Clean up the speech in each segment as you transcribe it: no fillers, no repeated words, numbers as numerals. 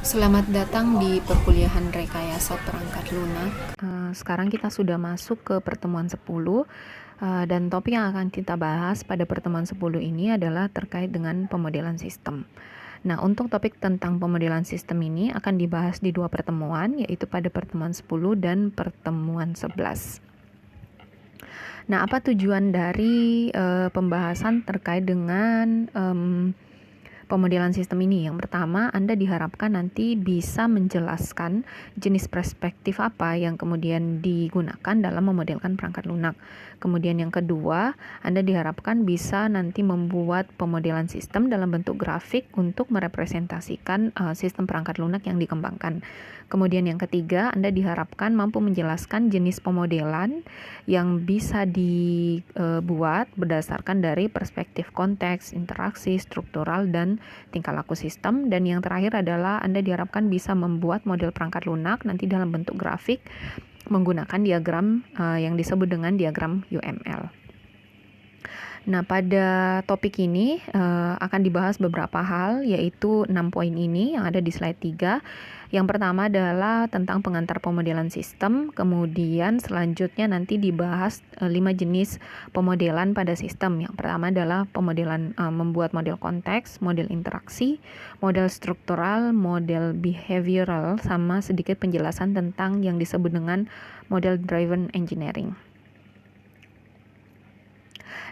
Selamat datang di perkuliahan rekayasa perangkat lunak. Sekarang kita sudah masuk ke pertemuan 10 dan topik yang akan kita bahas pada pertemuan 10 ini adalah terkait dengan pemodelan sistem. Nah, untuk topik tentang pemodelan sistem ini akan dibahas di dua pertemuan, yaitu pada pertemuan 10 dan pertemuan 11. Nah, apa tujuan dari pembahasan terkait dengan pemodelan sistem ini? Yang pertama, Anda diharapkan nanti bisa menjelaskan jenis perspektif apa yang kemudian digunakan dalam memodelkan perangkat lunak. Kemudian yang kedua, Anda diharapkan bisa nanti membuat pemodelan sistem dalam bentuk grafik untuk merepresentasikan sistem perangkat lunak yang dikembangkan. Kemudian yang ketiga, Anda diharapkan mampu menjelaskan jenis pemodelan yang bisa dibuat berdasarkan dari perspektif konteks, interaksi, struktural, dan tingkah laku sistem. Dan yang terakhir adalah Anda diharapkan bisa membuat model perangkat lunak nanti dalam bentuk grafik menggunakan diagram yang disebut dengan diagram UML. Nah, pada topik ini akan dibahas beberapa hal, yaitu 6 poin ini yang ada di slide 3. Yang pertama adalah tentang pengantar pemodelan sistem, kemudian selanjutnya nanti dibahas 5 jenis pemodelan pada sistem. Yang pertama adalah pemodelan membuat model konteks, model interaksi, model struktural, model behavioral, sama sedikit penjelasan tentang yang disebut dengan model driven engineering.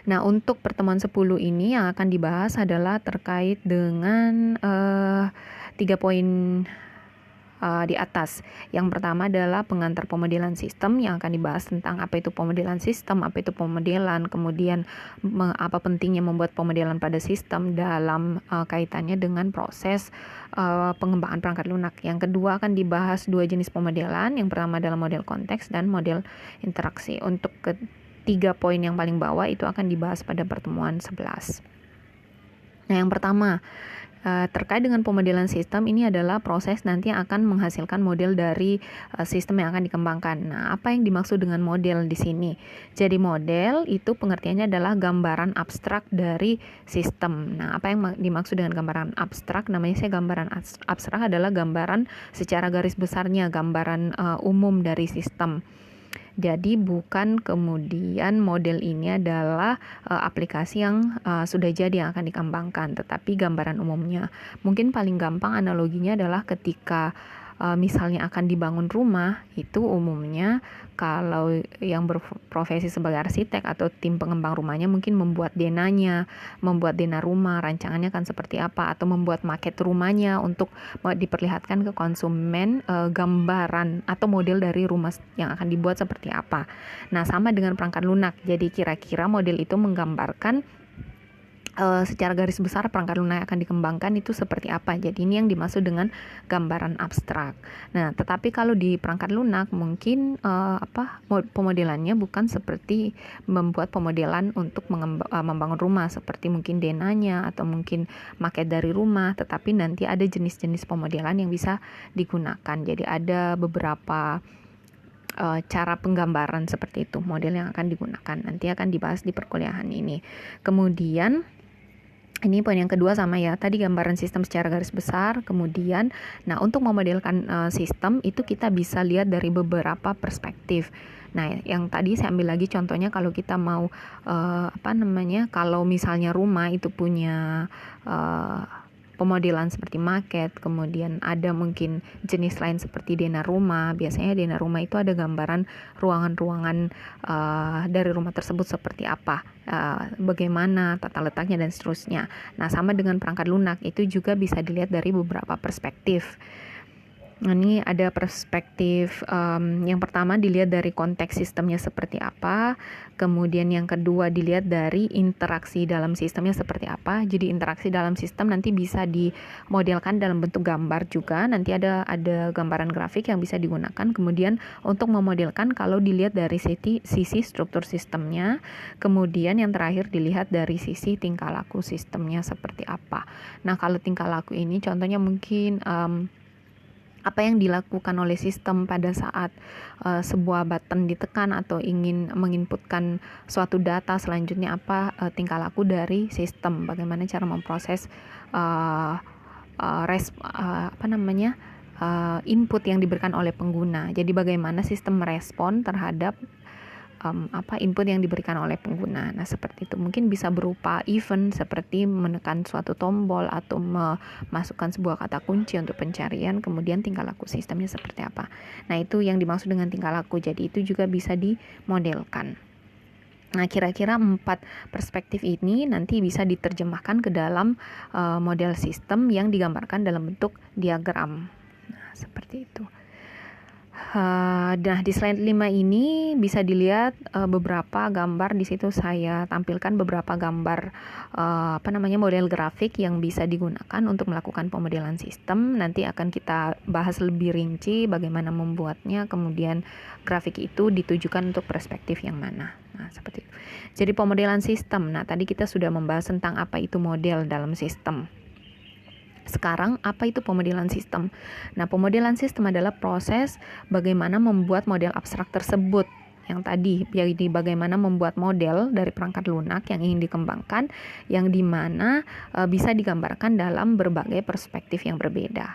Nah, untuk pertemuan 10 ini yang akan dibahas adalah terkait dengan 3 poin di atas. Yang pertama adalah pengantar pemodelan sistem yang akan dibahas tentang apa itu pemodelan sistem, apa itu pemodelan, kemudian apa pentingnya membuat pemodelan pada sistem dalam kaitannya dengan proses pengembangan perangkat lunak. Yang kedua akan dibahas 2 jenis pemodelan. Yang pertama adalah model konteks dan model interaksi. Untuk 3 poin yang paling bawah itu akan dibahas pada pertemuan 11. Nah, yang pertama terkait dengan pemodelan sistem ini adalah proses nanti yang akan menghasilkan model dari sistem yang akan dikembangkan. Nah, apa yang dimaksud dengan model di sini? Jadi model itu pengertiannya adalah gambaran abstrak dari sistem. Nah, apa yang dimaksud dengan gambaran abstrak? Namanya gambaran abstrak adalah gambaran secara garis besarnya, gambaran umum dari sistem. Jadi bukan kemudian model ini adalah aplikasi yang sudah jadi yang akan dikembangkan, tetapi gambaran umumnya. Mungkin paling gampang analoginya adalah ketika misalnya akan dibangun rumah, itu umumnya kalau yang berprofesi sebagai arsitek atau tim pengembang rumahnya mungkin membuat denanya, membuat dena rumah, rancangannya akan seperti apa, atau membuat maket rumahnya untuk diperlihatkan ke konsumen gambaran atau model dari rumah yang akan dibuat seperti apa. Nah, sama dengan perangkat lunak. Jadi kira-kira model itu menggambarkan secara garis besar perangkat lunak yang akan dikembangkan itu seperti apa. Jadi ini yang dimaksud dengan gambaran abstrak. Nah, tetapi kalau di perangkat lunak mungkin pemodelannya bukan seperti membuat pemodelan untuk membangun rumah seperti mungkin denanya atau mungkin maket dari rumah, tetapi nanti ada jenis-jenis pemodelan yang bisa digunakan. Jadi ada beberapa cara penggambaran seperti itu, model yang akan digunakan. Nanti akan dibahas di perkuliahan ini. Kemudian ini poin yang kedua sama ya, tadi gambaran sistem secara garis besar. Kemudian, nah untuk memodelkan sistem itu kita bisa lihat dari beberapa perspektif. Nah, yang tadi saya ambil lagi contohnya kalau kita mau kalau misalnya rumah itu punya pemodelan seperti maket, kemudian ada mungkin jenis lain seperti dena rumah. Biasanya dena rumah itu ada gambaran ruangan-ruangan dari rumah tersebut seperti apa, bagaimana tata letaknya dan seterusnya. Nah, sama dengan perangkat lunak, itu juga bisa dilihat dari beberapa perspektif. Ini ada perspektif yang pertama dilihat dari konteks sistemnya seperti apa, kemudian yang kedua dilihat dari interaksi dalam sistemnya seperti apa. Jadi interaksi dalam sistem nanti bisa dimodelkan dalam bentuk gambar juga, nanti ada gambaran grafik yang bisa digunakan. Kemudian untuk memodelkan kalau dilihat dari sisi struktur sistemnya, kemudian yang terakhir dilihat dari sisi tingkah laku sistemnya seperti apa. Nah, kalau tingkah laku ini contohnya mungkin apa yang dilakukan oleh sistem pada saat sebuah button ditekan atau ingin menginputkan suatu data, selanjutnya apa tingkah laku dari sistem, bagaimana cara memproses input yang diberikan oleh pengguna. Jadi bagaimana sistem merespon terhadap input yang diberikan oleh pengguna. Nah, seperti itu. Mungkin bisa berupa event seperti menekan suatu tombol atau memasukkan sebuah kata kunci untuk pencarian, kemudian tingkah laku sistemnya seperti apa. Nah, itu yang dimaksud dengan tingkah laku. Jadi itu juga bisa dimodelkan. Nah, kira-kira 4 perspektif ini nanti bisa diterjemahkan ke dalam model sistem yang digambarkan dalam bentuk diagram. Nah, seperti itu. Nah, di slide 5 ini bisa dilihat beberapa gambar. Di situ saya tampilkan beberapa gambar model grafik yang bisa digunakan untuk melakukan pemodelan sistem. Nanti akan kita bahas lebih rinci bagaimana membuatnya, kemudian grafik itu ditujukan untuk perspektif yang mana. Nah, seperti itu. Jadi pemodelan sistem. Nah, tadi kita sudah membahas tentang apa itu model dalam sistem. Sekarang, apa itu pemodelan sistem? Nah, pemodelan sistem adalah proses bagaimana membuat model abstrak tersebut. Yang tadi, jadi bagaimana membuat model dari perangkat lunak yang ingin dikembangkan, yang dimana bisa digambarkan dalam berbagai perspektif yang berbeda.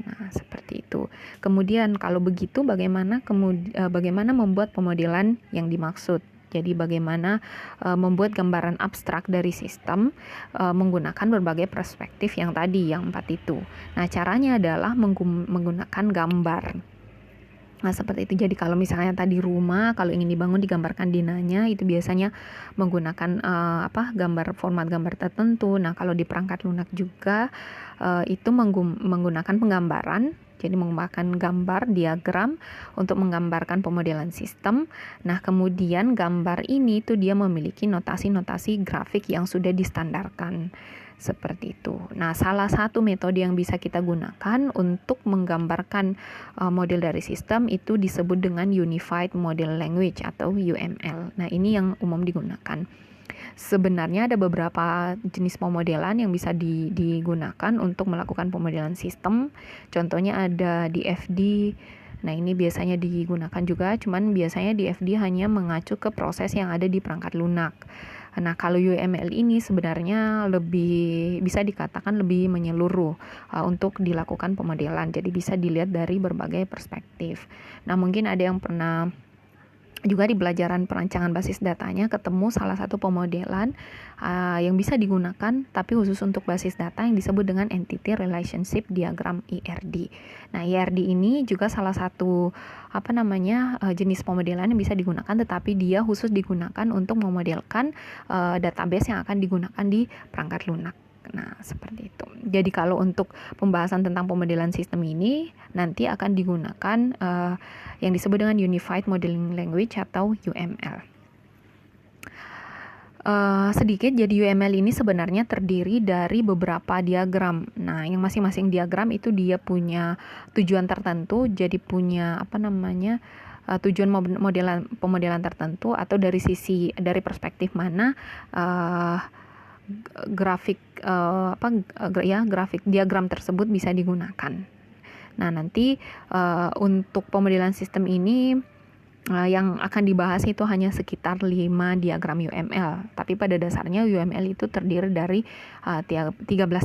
Nah, seperti itu. Kemudian, kalau begitu, bagaimana membuat pemodelan yang dimaksud? Jadi bagaimana membuat gambaran abstrak dari sistem menggunakan berbagai perspektif yang tadi, yang 4 itu. Nah, caranya adalah menggunakan gambar. Nah, seperti itu. Jadi kalau misalnya tadi rumah, kalau ingin dibangun digambarkan dinanya, itu biasanya menggunakan format gambar tertentu. Nah, kalau di perangkat lunak juga itu menggunakan penggambaran. Jadi menggunakan gambar, diagram untuk menggambarkan pemodelan sistem. Nah, kemudian gambar ini tuh dia memiliki notasi-notasi grafik yang sudah distandarkan. Seperti itu. Nah, salah satu metode yang bisa kita gunakan untuk menggambarkan model dari sistem itu disebut dengan Unified Model Language atau UML. Nah, ini yang umum digunakan. Sebenarnya ada beberapa jenis pemodelan yang bisa digunakan untuk melakukan pemodelan sistem. Contohnya ada DFD. Nah, ini biasanya digunakan juga, cuman biasanya DFD hanya mengacu ke proses yang ada di perangkat lunak. Nah, kalau UML ini sebenarnya lebih bisa dikatakan lebih menyeluruh untuk dilakukan pemodelan. Jadi bisa dilihat dari berbagai perspektif. Nah, mungkin ada yang pernah juga di pelajaran perancangan basis datanya ketemu salah satu pemodelan yang bisa digunakan tapi khusus untuk basis data yang disebut dengan Entity Relationship Diagram ERD. Nah, ERD ini juga salah satu jenis pemodelan yang bisa digunakan, tetapi dia khusus digunakan untuk memodelkan database yang akan digunakan di perangkat lunak. Nah, seperti itu. Jadi kalau untuk pembahasan tentang pemodelan sistem ini nanti akan digunakan yang disebut dengan Unified Modeling Language atau UML. Sedikit, jadi UML ini sebenarnya terdiri dari beberapa diagram. Nah, yang masing-masing diagram itu dia punya tujuan tertentu, jadi punya tujuan pemodelan tertentu, atau dari perspektif mana grafik diagram tersebut bisa digunakan. Nah, nanti untuk pemodelan sistem ini yang akan dibahas itu hanya sekitar 5 diagram UML, tapi pada dasarnya UML itu terdiri dari 13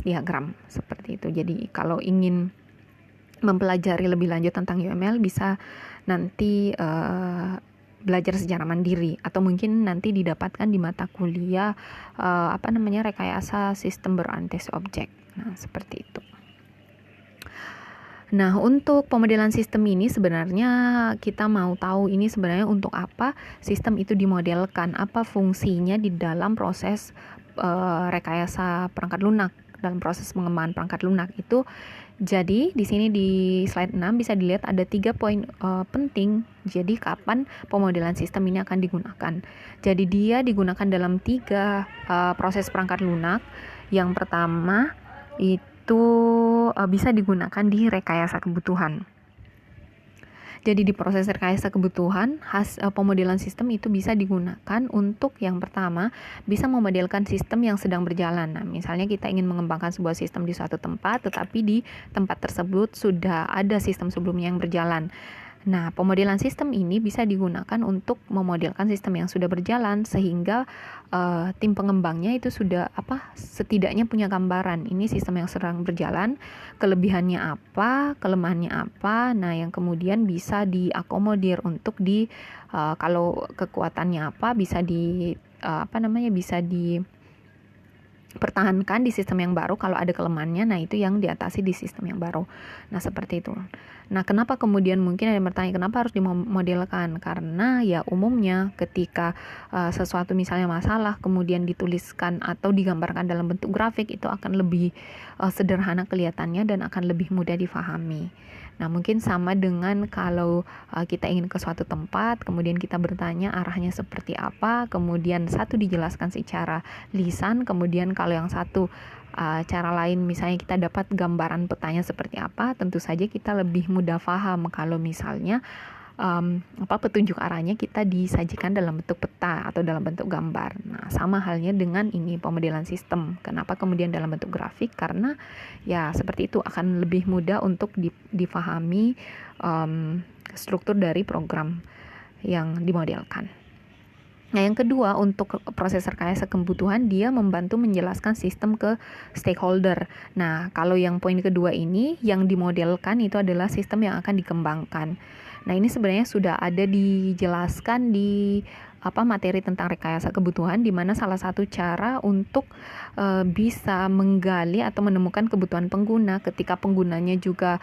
diagram seperti itu. Jadi kalau ingin mempelajari lebih lanjut tentang UML bisa nanti belajar secara mandiri, atau mungkin nanti didapatkan di mata kuliah rekayasa sistem berorientasi objek. Nah, seperti itu. Nah, untuk pemodelan sistem ini sebenarnya kita mau tahu ini sebenarnya untuk apa sistem itu dimodelkan, apa fungsinya di dalam proses rekayasa perangkat lunak, dalam proses pengembangan perangkat lunak itu. Jadi di sini di slide 6 bisa dilihat ada 3 poin penting. Jadi kapan pemodelan sistem ini akan digunakan. Jadi dia digunakan dalam 3 proses perangkat lunak. Yang pertama itu bisa digunakan di rekayasa kebutuhan. Jadi di proses rekayasa kebutuhan, pemodelan sistem itu bisa digunakan untuk yang pertama, bisa memodelkan sistem yang sedang berjalan. Nah, misalnya kita ingin mengembangkan sebuah sistem di suatu tempat, tetapi di tempat tersebut sudah ada sistem sebelumnya yang berjalan. Nah, pemodelan sistem ini bisa digunakan untuk memodelkan sistem yang sudah berjalan sehingga tim pengembangnya itu sudah setidaknya punya gambaran ini sistem yang sedang berjalan, kelebihannya apa, kelemahannya apa. Nah, yang kemudian bisa diakomodir untuk kalau kekuatannya apa bisa bisa dipertahankan di sistem yang baru. Kalau ada kelemahannya, nah itu yang diatasi di sistem yang baru. Nah, seperti itu. Nah, kenapa kemudian mungkin ada yang bertanya, kenapa harus dimodelkan? Karena ya umumnya ketika sesuatu misalnya masalah kemudian dituliskan atau digambarkan dalam bentuk grafik, itu akan lebih sederhana kelihatannya dan akan lebih mudah difahami. Nah, mungkin sama dengan kalau kita ingin ke suatu tempat, kemudian kita bertanya arahnya seperti apa, kemudian satu dijelaskan secara lisan, kemudian kalau yang satu cara lain misalnya kita dapat gambaran petanya seperti apa, tentu saja kita lebih mudah paham kalau misalnya petunjuk arahnya kita disajikan dalam bentuk peta atau dalam bentuk gambar. Nah, sama halnya dengan ini pemodelan sistem. Kenapa kemudian dalam bentuk grafik? Karena ya seperti itu akan lebih mudah untuk difahami struktur dari program yang dimodelkan. Nah, yang kedua, untuk proses rekayasa kebutuhan, dia membantu menjelaskan sistem ke stakeholder. Nah, kalau yang poin kedua ini, yang dimodelkan itu adalah sistem yang akan dikembangkan. Nah, ini sebenarnya sudah ada dijelaskan di materi tentang rekayasa kebutuhan, di mana salah satu cara untuk bisa menggali atau menemukan kebutuhan pengguna ketika penggunanya juga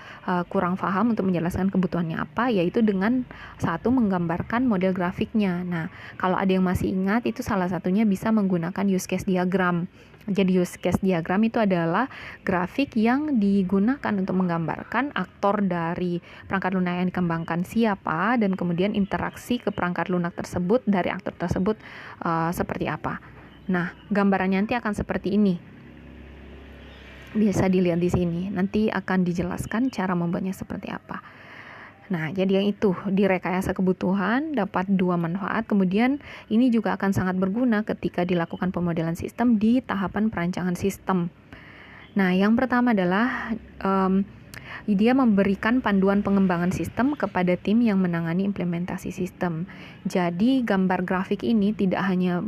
kurang paham untuk menjelaskan kebutuhannya apa, yaitu dengan satu menggambarkan model grafiknya. Nah, kalau ada yang masih ingat, itu salah satunya bisa menggunakan use case diagram. Jadi use case diagram itu adalah grafik yang digunakan untuk menggambarkan aktor dari perangkat lunak yang dikembangkan siapa, dan kemudian interaksi ke perangkat lunak tersebut dari aktor tersebut seperti apa. Nah, gambarannya nanti akan seperti ini. Bisa dilihat di sini. Nanti akan dijelaskan cara membuatnya seperti apa. Nah, jadi yang itu, di rekayasa kebutuhan dapat dua manfaat. Kemudian ini juga akan sangat berguna ketika dilakukan pemodelan sistem di tahapan perancangan sistem. Nah, yang pertama adalah dia memberikan panduan pengembangan sistem kepada tim yang menangani implementasi sistem. Jadi gambar grafik ini tidak hanya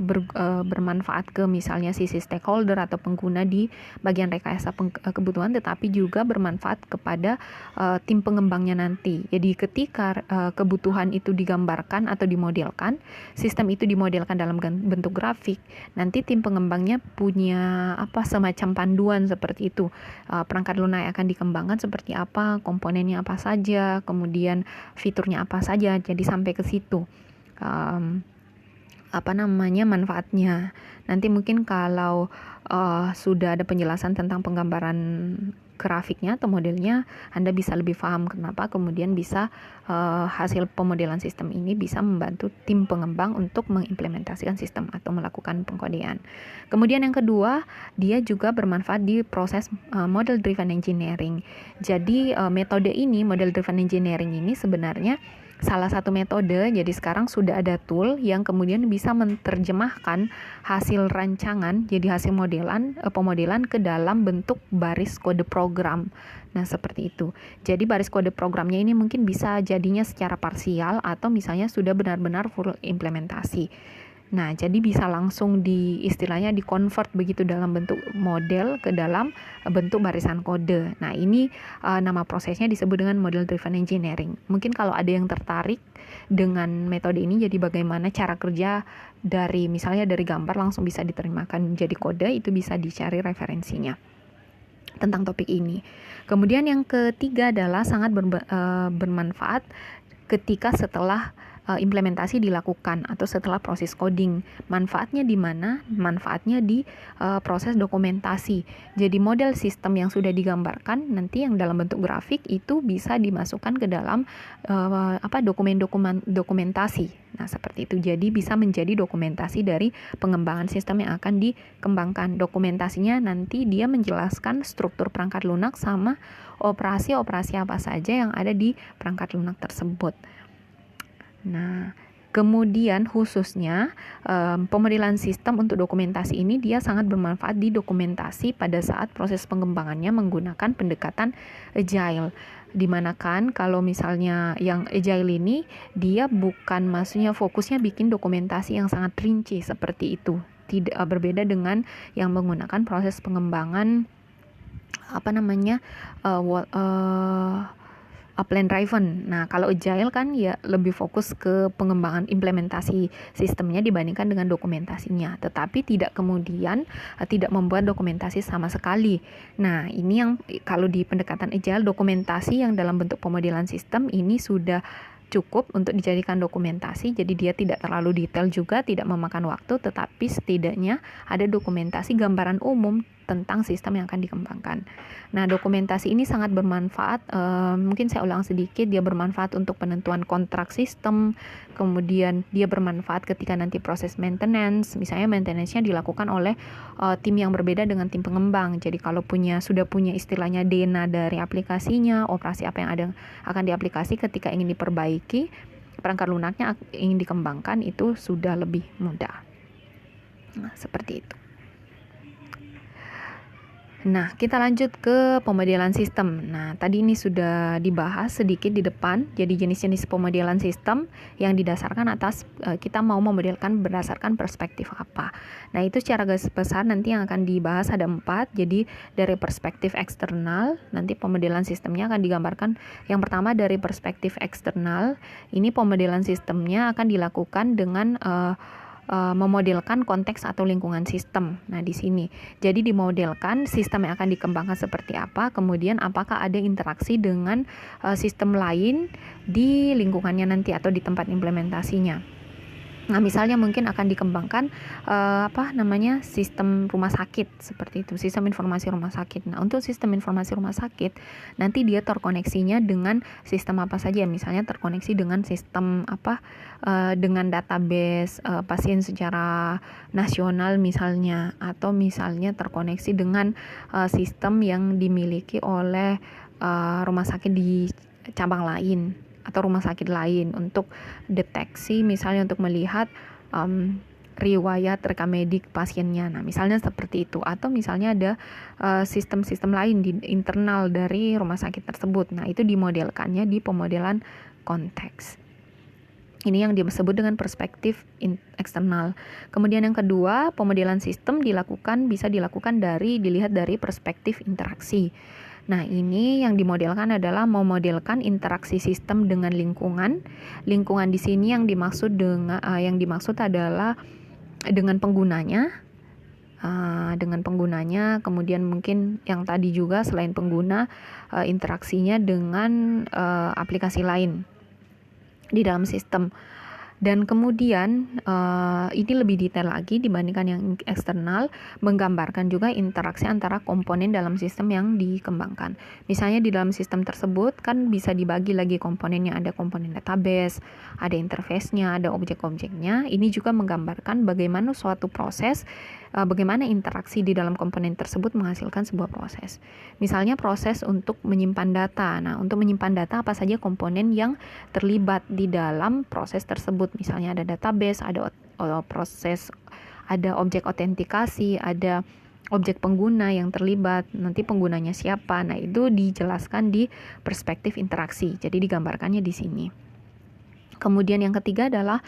bermanfaat ke misalnya sisi stakeholder atau pengguna di bagian rekayasa kebutuhan, tetapi juga bermanfaat kepada tim pengembangnya nanti. Jadi ketika kebutuhan itu digambarkan atau dimodelkan, sistem itu dimodelkan dalam bentuk grafik, nanti tim pengembangnya punya semacam panduan seperti itu. Perangkat lunak yang akan dikembangkan seperti apa, komponennya apa saja, kemudian fiturnya apa saja. Jadi sampai ke situ manfaatnya. Nanti mungkin kalau sudah ada penjelasan tentang penggambaran grafiknya atau modelnya, Anda bisa lebih paham kenapa kemudian bisa hasil pemodelan sistem ini bisa membantu tim pengembang untuk mengimplementasikan sistem atau melakukan pengkodean. Kemudian yang kedua, dia juga bermanfaat di proses model driven engineering. Jadi metode ini, model driven engineering ini sebenarnya salah satu metode. Jadi sekarang sudah ada tool yang kemudian bisa menerjemahkan hasil rancangan jadi hasil pemodelan ke dalam bentuk baris kode program. Nah, seperti itu. Jadi baris kode programnya ini mungkin bisa jadinya secara parsial atau misalnya sudah benar-benar full implementasi. Nah, jadi bisa langsung istilahnya di-convert begitu dalam bentuk model ke dalam bentuk barisan kode. Nah, ini nama prosesnya disebut dengan model driven engineering. Mungkin kalau ada yang tertarik dengan metode ini, jadi bagaimana cara kerja misalnya dari gambar langsung bisa diterjemahkan menjadi kode, itu bisa dicari referensinya tentang topik ini. Kemudian yang ketiga adalah sangat bermanfaat ketika setelah implementasi dilakukan atau setelah proses coding. Manfaatnya di mana? Manfaatnya di proses dokumentasi. Jadi model sistem yang sudah digambarkan nanti yang dalam bentuk grafik itu bisa dimasukkan ke dalam dokumentasi. Nah, seperti itu. Jadi bisa menjadi dokumentasi dari pengembangan sistem yang akan dikembangkan. Dokumentasinya nanti dia menjelaskan struktur perangkat lunak sama operasi-operasi apa saja yang ada di perangkat lunak tersebut. Nah, kemudian khususnya pemodelan sistem untuk dokumentasi ini dia sangat bermanfaat di dokumentasi pada saat proses pengembangannya menggunakan pendekatan agile. Dimana kan kalau misalnya yang agile ini dia bukan maksudnya fokusnya bikin dokumentasi yang sangat rinci seperti itu. Tidak berbeda dengan yang menggunakan proses pengembangan plan driven. Nah, kalau agile kan ya lebih fokus ke pengembangan implementasi sistemnya dibandingkan dengan dokumentasinya. Tetapi tidak kemudian tidak membuat dokumentasi sama sekali. Nah, ini yang kalau di pendekatan agile, dokumentasi yang dalam bentuk pemodelan sistem ini sudah cukup untuk dijadikan dokumentasi. Jadi dia tidak terlalu detail juga, tidak memakan waktu, tetapi setidaknya ada dokumentasi gambaran umum tentang sistem yang akan dikembangkan. Nah, dokumentasi ini sangat bermanfaat. Mungkin saya ulang sedikit, dia bermanfaat untuk penentuan kontrak sistem, kemudian dia bermanfaat ketika nanti proses maintenance. Misalnya maintenance-nya dilakukan oleh tim yang berbeda dengan tim pengembang. Jadi kalau sudah punya istilahnya DNA dari aplikasinya, operasi apa yang akan diaplikasi ketika ingin diperbaiki, perangkat lunaknya ingin dikembangkan, itu sudah lebih mudah. Nah, seperti itu. Nah, kita lanjut ke pemodelan sistem. Nah, tadi ini sudah dibahas sedikit di depan. Jadi jenis-jenis pemodelan sistem yang didasarkan atas kita mau memodelkan berdasarkan perspektif apa. Nah, itu secara garis besar nanti yang akan dibahas ada 4. Jadi dari perspektif eksternal, nanti pemodelan sistemnya akan digambarkan. Yang pertama dari perspektif eksternal, ini pemodelan sistemnya akan dilakukan dengan memodelkan konteks atau lingkungan sistem. Nah, di sini. Jadi dimodelkan sistem yang akan dikembangkan seperti apa, kemudian apakah ada interaksi dengan sistem lain di lingkungannya nanti atau di tempat implementasinya. Nah, misalnya mungkin akan dikembangkan sistem rumah sakit seperti itu, sistem informasi rumah sakit. Nah, untuk sistem informasi rumah sakit nanti dia terkoneksinya dengan sistem apa saja, misalnya terkoneksi dengan sistem dengan database pasien secara nasional misalnya, atau misalnya terkoneksi dengan sistem yang dimiliki oleh rumah sakit di cabang lain atau rumah sakit lain untuk deteksi, misalnya untuk melihat riwayat rekam medik pasiennya. Nah, misalnya seperti itu. Atau misalnya ada sistem-sistem lain di internal dari rumah sakit tersebut. Nah, itu dimodelkannya di pemodelan konteks. Ini yang disebut dengan perspektif eksternal. Kemudian yang kedua, pemodelan sistem bisa dilakukan dilihat dari perspektif interaksi. Nah, ini yang dimodelkan adalah memodelkan interaksi sistem dengan lingkungan. Lingkungan di sini yang dimaksud adalah dengan penggunanya. Kemudian mungkin yang tadi juga selain pengguna, interaksinya dengan aplikasi lain di dalam sistem. Dan kemudian ini lebih detail lagi dibandingkan yang eksternal, menggambarkan juga interaksi antara komponen dalam sistem yang dikembangkan. Misalnya di dalam sistem tersebut kan bisa dibagi lagi komponennya, ada komponen database, ada interface-nya, ada objek-objeknya. Ini juga menggambarkan bagaimana suatu proses, bagaimana interaksi di dalam komponen tersebut menghasilkan sebuah proses. Misalnya proses untuk menyimpan data. Nah, untuk menyimpan data apa saja komponen yang terlibat di dalam proses tersebut. Misalnya ada database, ada proses, ada objek autentikasi, ada objek pengguna yang terlibat, nanti penggunanya siapa. Nah, itu dijelaskan di perspektif interaksi. Jadi digambarkannya di sini. Kemudian yang ketiga adalah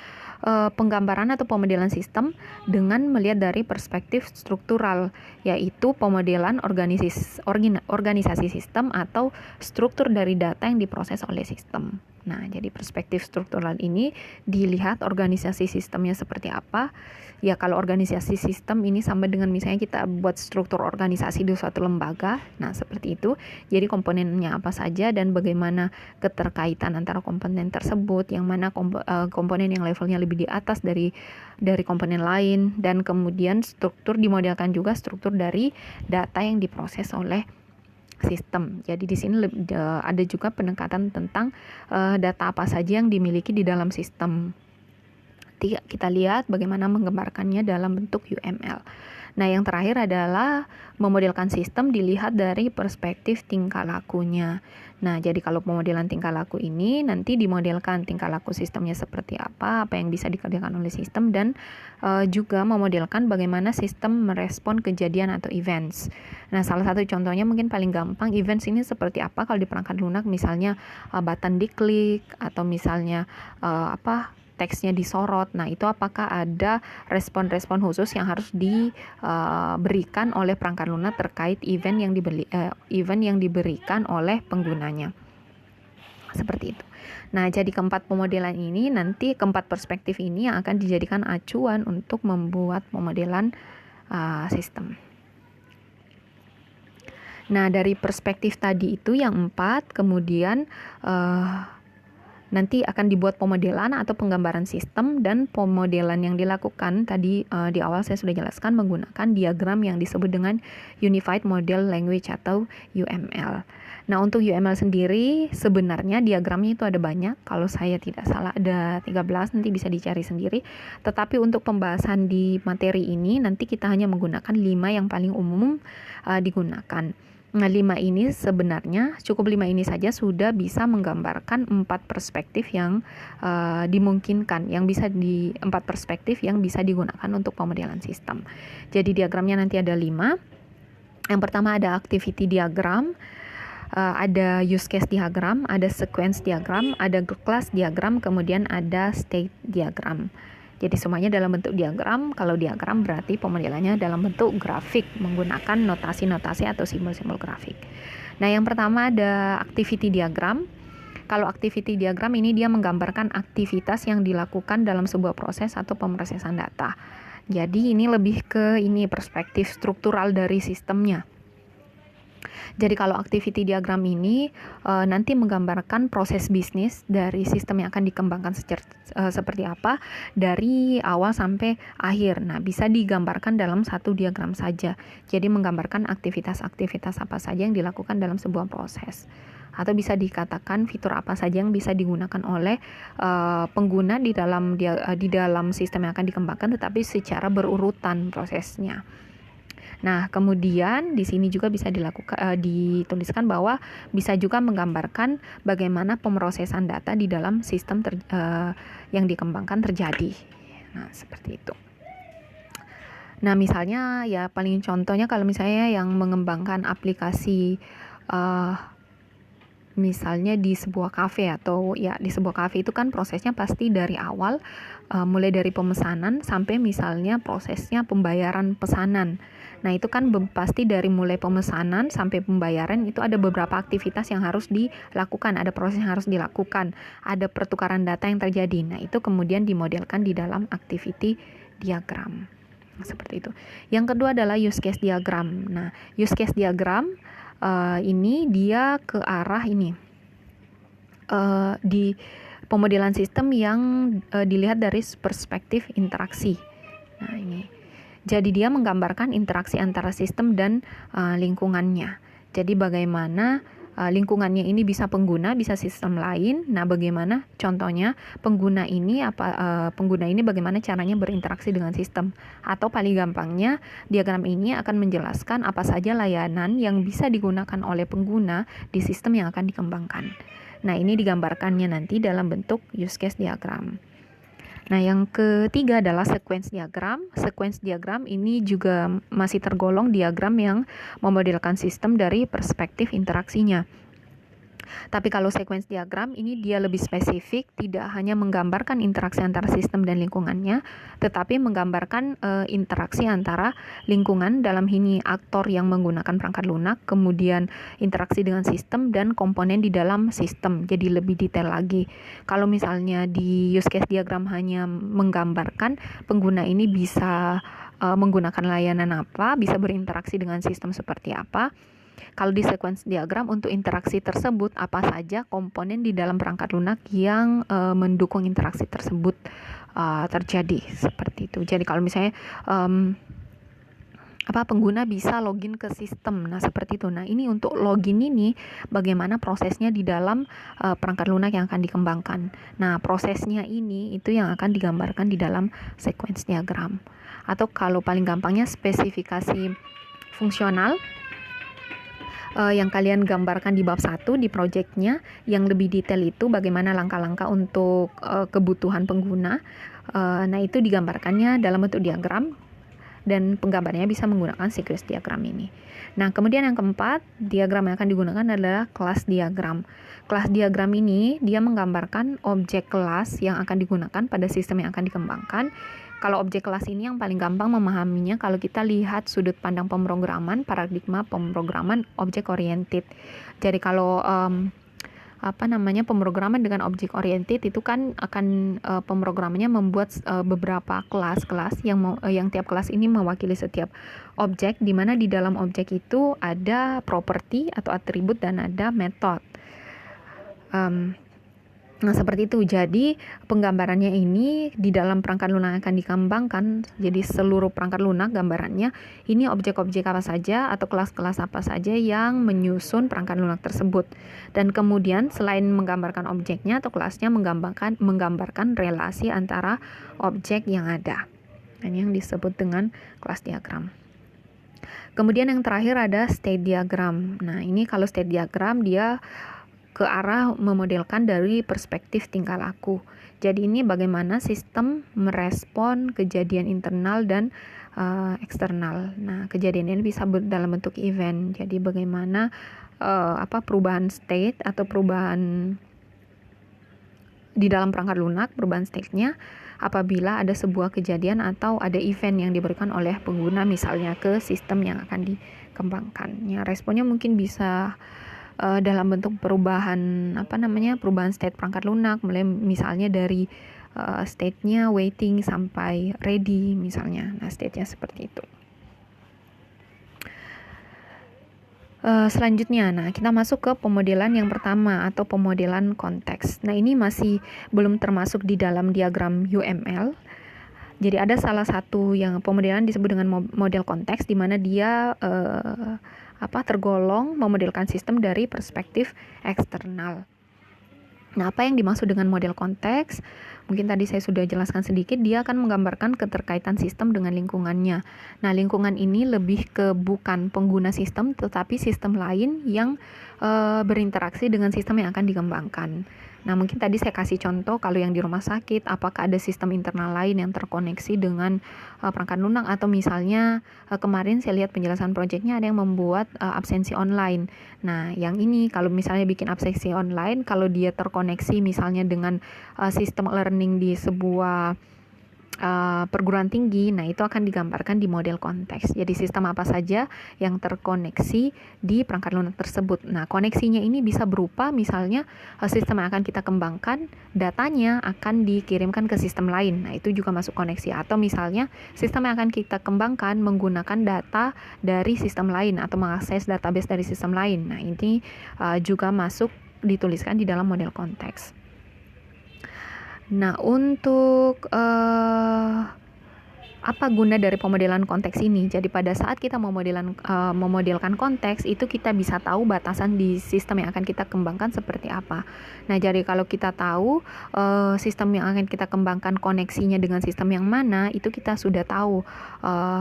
penggambaran atau pemodelan sistem dengan melihat dari perspektif struktural, yaitu pemodelan organisasi sistem atau struktur dari data yang diproses oleh sistem. Nah, jadi perspektif struktural ini dilihat organisasi sistemnya seperti apa. Ya, kalau organisasi sistem ini sama dengan misalnya kita buat struktur organisasi di suatu lembaga. Nah, seperti itu. Jadi komponennya apa saja dan bagaimana keterkaitan antara komponen tersebut, yang mana komponen yang levelnya lebih di atas dari komponen lain, dan kemudian struktur dimodelkan juga struktur dari data yang diproses oleh sistem. Jadi di sini ada juga pendekatan tentang data apa saja yang dimiliki di dalam sistem. Nanti kita lihat bagaimana menggambarkannya dalam bentuk UML. Nah, yang terakhir adalah memodelkan sistem dilihat dari perspektif tingkah lakunya. Nah, jadi kalau pemodelan tingkah laku ini nanti dimodelkan tingkah laku sistemnya seperti apa yang bisa dikerjakan oleh sistem, dan juga memodelkan bagaimana sistem merespon kejadian atau events. Nah, salah satu contohnya mungkin paling gampang, events ini seperti apa kalau di perangkat lunak, misalnya button diklik atau misalnya teksnya disorot. Nah, itu apakah ada respon-respon khusus yang harus diberikan oleh perangkat lunak terkait event yang diberikan oleh penggunanya. Seperti itu. Nah, jadi keempat perspektif ini yang akan dijadikan acuan untuk membuat pemodelan sistem. Nah, dari perspektif tadi itu yang 4, kemudian nanti akan dibuat pemodelan atau penggambaran sistem, dan pemodelan yang dilakukan tadi di awal saya sudah jelaskan menggunakan diagram yang disebut dengan Unified Model Language atau UML. Nah, untuk UML sendiri sebenarnya diagramnya itu ada banyak, kalau saya tidak salah ada 13, nanti bisa dicari sendiri. Tetapi untuk pembahasan di materi ini nanti kita hanya menggunakan 5 yang paling umum digunakan. Nah, 5 ini saja sudah bisa menggambarkan 4 perspektif yang dimungkinkan, 4 perspektif yang bisa digunakan untuk pemodelan sistem. Jadi diagramnya nanti ada 5. Yang pertama ada activity diagram, ada use case diagram, ada sequence diagram, ada class diagram, kemudian ada state diagram. Jadi semuanya dalam bentuk diagram. Kalau diagram berarti pemodelannya dalam bentuk grafik menggunakan notasi-notasi atau simbol-simbol grafik. Nah, yang pertama ada activity diagram. Kalau activity diagram ini dia menggambarkan aktivitas yang dilakukan dalam sebuah proses atau pemrosesan data. Jadi ini lebih ke perspektif struktural dari sistemnya. Jadi kalau activity diagram ini nanti menggambarkan proses bisnis dari sistem yang akan dikembangkan seperti apa dari awal sampai akhir. Nah, bisa digambarkan dalam satu diagram saja. Jadi menggambarkan aktivitas-aktivitas apa saja yang dilakukan dalam sebuah proses. Atau bisa dikatakan fitur apa saja yang bisa digunakan oleh pengguna di dalam sistem yang akan dikembangkan, tetapi secara berurutan prosesnya. Nah, kemudian di sini juga bisa dituliskan bahwa bisa juga menggambarkan bagaimana pemrosesan data di dalam sistem yang dikembangkan terjadi. Nah, seperti itu. Nah, misalnya paling contohnya kalau misalnya yang mengembangkan aplikasi misalnya di sebuah kafe di sebuah kafe itu kan prosesnya pasti dari awal mulai dari pemesanan sampai misalnya prosesnya pembayaran pesanan. Nah, itu kan pasti dari mulai pemesanan sampai pembayaran itu ada beberapa aktivitas yang harus dilakukan, ada proses yang harus dilakukan, ada pertukaran data yang terjadi. Nah, itu kemudian dimodelkan di dalam activity diagram. Seperti itu. Yang kedua adalah use case diagram. Nah, use case diagram ini dia ke arah di pemodelan sistem yang dilihat dari perspektif interaksi. Nah, ini. Jadi dia menggambarkan interaksi antara sistem dan lingkungannya. Jadi bagaimana lingkungannya ini bisa pengguna, bisa sistem lain. Nah, bagaimana contohnya pengguna ini bagaimana caranya berinteraksi dengan sistem. Atau paling gampangnya diagram ini akan menjelaskan apa saja layanan yang bisa digunakan oleh pengguna di sistem yang akan dikembangkan. Nah, ini digambarkannya nanti dalam bentuk use case diagram. Nah, yang ketiga adalah sequence diagram. Sequence diagram ini juga masih tergolong diagram yang memodelkan sistem dari perspektif interaksinya. Tapi kalau sequence diagram ini dia lebih spesifik, tidak hanya menggambarkan interaksi antara sistem dan lingkungannya, tetapi menggambarkan interaksi antara lingkungan, dalam ini aktor yang menggunakan perangkat lunak, kemudian interaksi dengan sistem dan komponen di dalam sistem. Jadi lebih detail lagi. Kalau misalnya di use case diagram hanya menggambarkan pengguna ini bisa menggunakan layanan apa, bisa berinteraksi dengan sistem seperti apa. Kalau di sequence diagram untuk interaksi tersebut apa saja komponen di dalam perangkat lunak yang mendukung interaksi tersebut terjadi, seperti itu. Jadi kalau misalnya pengguna bisa login ke sistem. Nah, seperti itu. Nah, ini untuk login ini bagaimana prosesnya di dalam perangkat lunak yang akan dikembangkan. Nah, prosesnya ini itu yang akan digambarkan di dalam sequence diagram. Atau kalau paling gampangnya spesifikasi fungsional yang kalian gambarkan di bab 1 di projectnya. Yang lebih detail itu bagaimana langkah-langkah untuk kebutuhan pengguna. Nah, itu digambarkannya dalam bentuk diagram, dan penggambarnya bisa menggunakan sequence diagram ini. Nah, kemudian yang keempat, diagram yang akan digunakan adalah kelas diagram. Kelas diagram ini dia menggambarkan objek kelas yang akan digunakan pada sistem yang akan dikembangkan. Kalau objek kelas ini yang paling gampang memahaminya kalau kita lihat sudut pandang pemrograman, paradigma pemrograman objek oriented. Jadi kalau pemrograman dengan objek oriented itu kan akan pemrogramannya membuat beberapa kelas-kelas yang tiap kelas ini mewakili setiap objek, di mana di dalam objek itu ada properti atau atribut dan ada method. Nah, seperti itu. Jadi penggambarannya ini di dalam perangkat lunak yang akan dikembangkan. Jadi seluruh perangkat lunak gambarannya ini objek-objek apa saja atau kelas-kelas apa saja yang menyusun perangkat lunak tersebut. Dan kemudian selain menggambarkan objeknya atau kelasnya, menggambarkan relasi antara objek yang ada. Ini yang disebut dengan kelas diagram. Kemudian yang terakhir ada state diagram. Nah, ini kalau state diagram dia ke arah memodelkan dari perspektif tingkah laku. Jadi ini bagaimana sistem merespon kejadian internal dan eksternal. Nah, kejadian ini bisa dalam bentuk event. Jadi bagaimana perubahan state atau perubahan di dalam perangkat lunak, perubahan state-nya apabila ada sebuah kejadian atau ada event yang diberikan oleh pengguna misalnya ke sistem yang akan dikembangkan. Ya, responnya mungkin bisa dalam bentuk perubahan perubahan state perangkat lunak, mulai misalnya dari state-nya waiting sampai ready misalnya. Nah, state-nya seperti itu. Selanjutnya, kita masuk ke pemodelan yang pertama atau pemodelan konteks. Nah, ini masih belum termasuk di dalam diagram UML. Jadi ada salah satu yang pemodelan disebut dengan model konteks, di mana dia tergolong memodelkan sistem dari perspektif eksternal. Nah, apa yang dimaksud dengan model konteks? Mungkin tadi saya sudah jelaskan sedikit, dia akan menggambarkan keterkaitan sistem dengan lingkungannya. Nah, lingkungan ini lebih ke bukan pengguna sistem, tetapi sistem lain yang berinteraksi dengan sistem yang akan dikembangkan. Nah, mungkin tadi saya kasih contoh kalau yang di rumah sakit, apakah ada sistem internal lain yang terkoneksi dengan perangkat lunak, atau misalnya kemarin saya lihat penjelasan proyeknya ada yang membuat absensi online. Nah, yang ini kalau misalnya bikin absensi online, kalau dia terkoneksi misalnya dengan sistem learning di sebuah perguruan tinggi, nah itu akan digambarkan di model konteks. Jadi sistem apa saja yang terkoneksi di perangkat lunak tersebut. Nah, koneksinya ini bisa berupa misalnya sistem yang akan kita kembangkan, datanya akan dikirimkan ke sistem lain. Nah, itu juga masuk koneksi. Atau misalnya sistem yang akan kita kembangkan menggunakan data dari sistem lain atau mengakses database dari sistem lain. Nah, ini juga masuk dituliskan di dalam model konteks. Nah, untuk apa guna dari pemodelan konteks ini? Jadi pada saat kita memodelkan konteks, itu kita bisa tahu batasan di sistem yang akan kita kembangkan seperti apa. Nah, jadi kalau kita tahu sistem yang akan kita kembangkan koneksinya dengan sistem yang mana, itu kita sudah tahu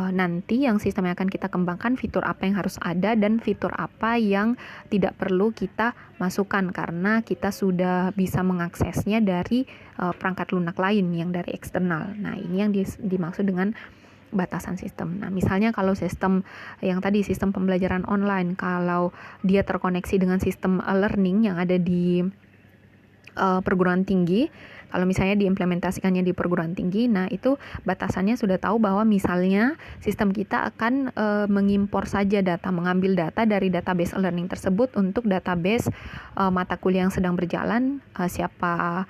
nanti yang sistem yang akan kita kembangkan fitur apa yang harus ada dan fitur apa yang tidak perlu kita masukkan karena kita sudah bisa mengaksesnya dari perangkat lunak lain yang dari eksternal. Nah, ini yang dimaksud dengan batasan sistem. Nah, misalnya kalau sistem yang tadi, sistem pembelajaran online, kalau dia terkoneksi dengan sistem learning yang ada di perguruan tinggi, kalau misalnya diimplementasikannya di perguruan tinggi, nah itu batasannya sudah tahu bahwa misalnya sistem kita akan mengimpor saja data, mengambil data dari database learning tersebut untuk database mata kuliah yang sedang berjalan, siapa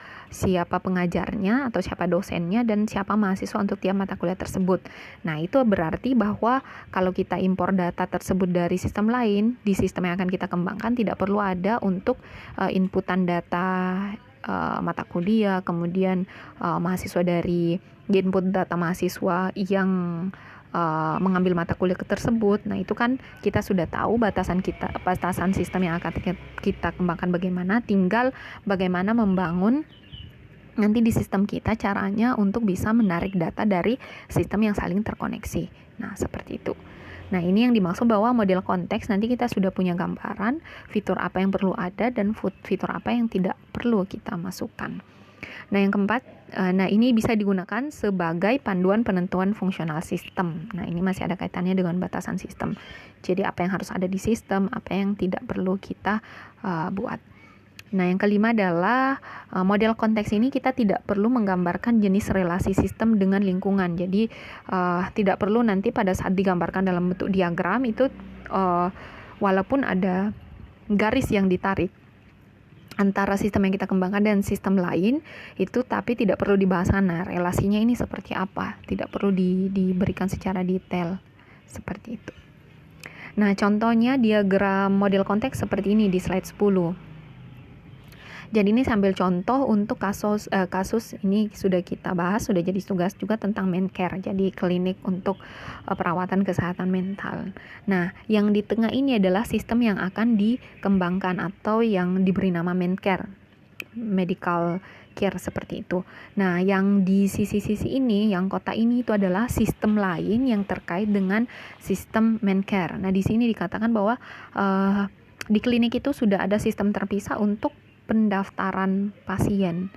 pengajarnya atau siapa dosennya dan siapa mahasiswa untuk tiap mata kuliah tersebut. Nah, itu berarti bahwa kalau kita impor data tersebut dari sistem lain, di sistem yang akan kita kembangkan tidak perlu ada untuk inputan data mata kuliah, kemudian mahasiswa dari input data mahasiswa yang mengambil mata kuliah tersebut. Nah, itu kan kita sudah tahu batasan sistem yang akan kita kembangkan bagaimana, tinggal bagaimana membangun nanti di sistem kita caranya untuk bisa menarik data dari sistem yang saling terkoneksi. Nah, seperti itu. Nah, ini yang dimaksud bahwa model konteks nanti kita sudah punya gambaran fitur apa yang perlu ada dan fitur apa yang tidak perlu kita masukkan. Nah, yang keempat, ini bisa digunakan sebagai panduan penentuan fungsional sistem. Nah, ini masih ada kaitannya dengan batasan sistem. Jadi, apa yang harus ada di sistem, apa yang tidak perlu kita buat. Nah, yang kelima adalah model konteks ini kita tidak perlu menggambarkan jenis relasi sistem dengan lingkungan. Jadi, tidak perlu nanti pada saat digambarkan dalam bentuk diagram itu walaupun ada garis yang ditarik antara sistem yang kita kembangkan dan sistem lain itu, tapi tidak perlu dibahas sana relasinya ini seperti apa, tidak perlu diberikan secara detail seperti itu. Nah, contohnya diagram model konteks seperti ini di slide 10. Jadi ini sambil contoh untuk kasus ini sudah kita bahas, sudah jadi tugas juga tentang Mencare, jadi klinik untuk perawatan kesehatan mental. Nah, yang di tengah ini adalah sistem yang akan dikembangkan atau yang diberi nama Mencare, medical care seperti itu. Nah, yang di sisi-sisi ini, yang kotak ini itu adalah sistem lain yang terkait dengan sistem Mencare. Nah, di sini dikatakan bahwa di klinik itu sudah ada sistem terpisah untuk pendaftaran pasien.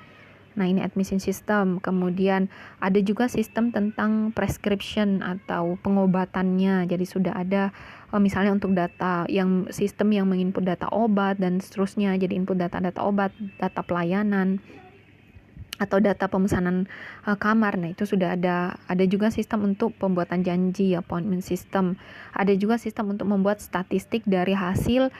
Nah, ini admission system. Kemudian ada juga sistem tentang prescription atau pengobatannya. Jadi sudah ada misalnya untuk data yang sistem yang menginput data obat dan seterusnya. Jadi input data obat, data pelayanan atau data pemesanan kamar. Nah, itu sudah ada juga sistem untuk pembuatan janji, appointment system. Ada juga sistem untuk membuat statistik dari hasil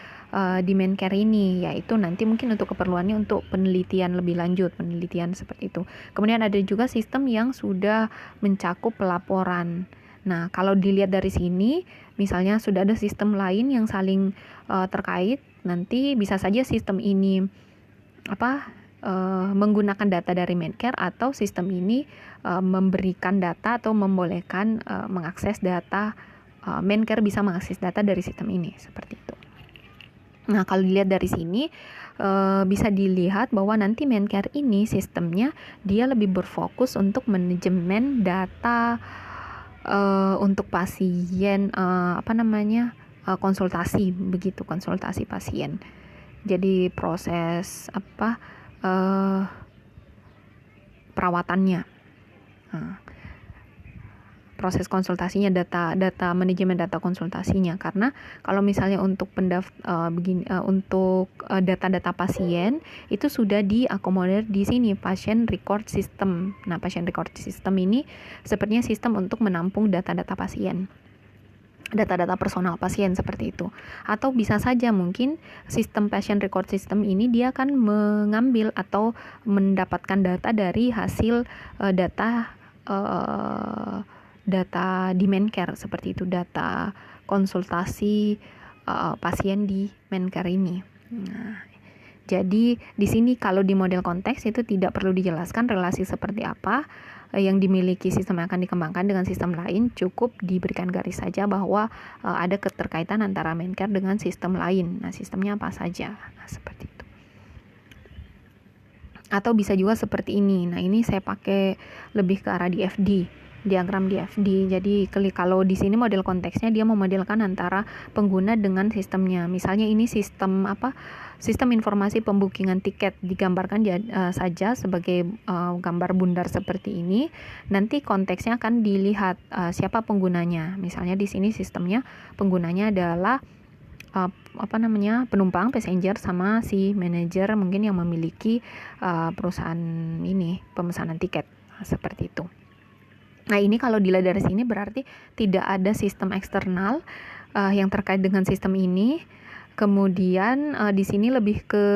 di Mencare ini, yaitu nanti mungkin untuk keperluannya untuk penelitian lebih lanjut, penelitian seperti itu. Kemudian ada juga sistem yang sudah mencakup pelaporan. Nah, kalau dilihat dari sini, misalnya sudah ada sistem lain yang saling terkait, nanti bisa saja sistem ini menggunakan data dari Mencare, atau sistem ini memberikan data atau membolehkan mengakses data, Mencare bisa mengakses data dari sistem ini, seperti itu. Nah, kalau dilihat dari sini bisa dilihat bahwa nanti Mencare ini sistemnya dia lebih berfokus untuk manajemen data untuk pasien, konsultasi, begitu, konsultasi pasien. Jadi proses perawatannya, proses konsultasinya, data manajemen data konsultasinya. Karena kalau misalnya untuk data-data pasien itu sudah diakomodir di sini patient record system. Nah, patient record system ini sepertinya sistem untuk menampung data-data pasien, data-data personal pasien seperti itu. Atau bisa saja mungkin sistem patient record system ini dia akan mengambil atau mendapatkan data dari hasil data di Mencare seperti itu, data konsultasi pasien di Mencare ini. Nah, jadi di sini kalau di model konteks itu tidak perlu dijelaskan relasi seperti apa yang dimiliki sistem yang akan dikembangkan dengan sistem lain, cukup diberikan garis saja bahwa ada keterkaitan antara Mencare dengan sistem lain. Nah, sistemnya apa saja? Nah, seperti itu. Atau bisa juga seperti ini. Nah, ini saya pakai lebih ke arah DFD, diagram DFD. Jadi kalau di sini model konteksnya dia memodelkan antara pengguna dengan sistemnya. Misalnya ini sistem informasi pembukingan tiket, digambarkan saja sebagai gambar bundar seperti ini. Nanti konteksnya akan dilihat siapa penggunanya. Misalnya di sini sistemnya penggunanya adalah penumpang, passenger, sama si manajer mungkin yang memiliki perusahaan ini pemesanan tiket, seperti itu. Nah, ini kalau dilihat dari sini berarti tidak ada sistem eksternal yang terkait dengan sistem ini. Kemudian di sini lebih ke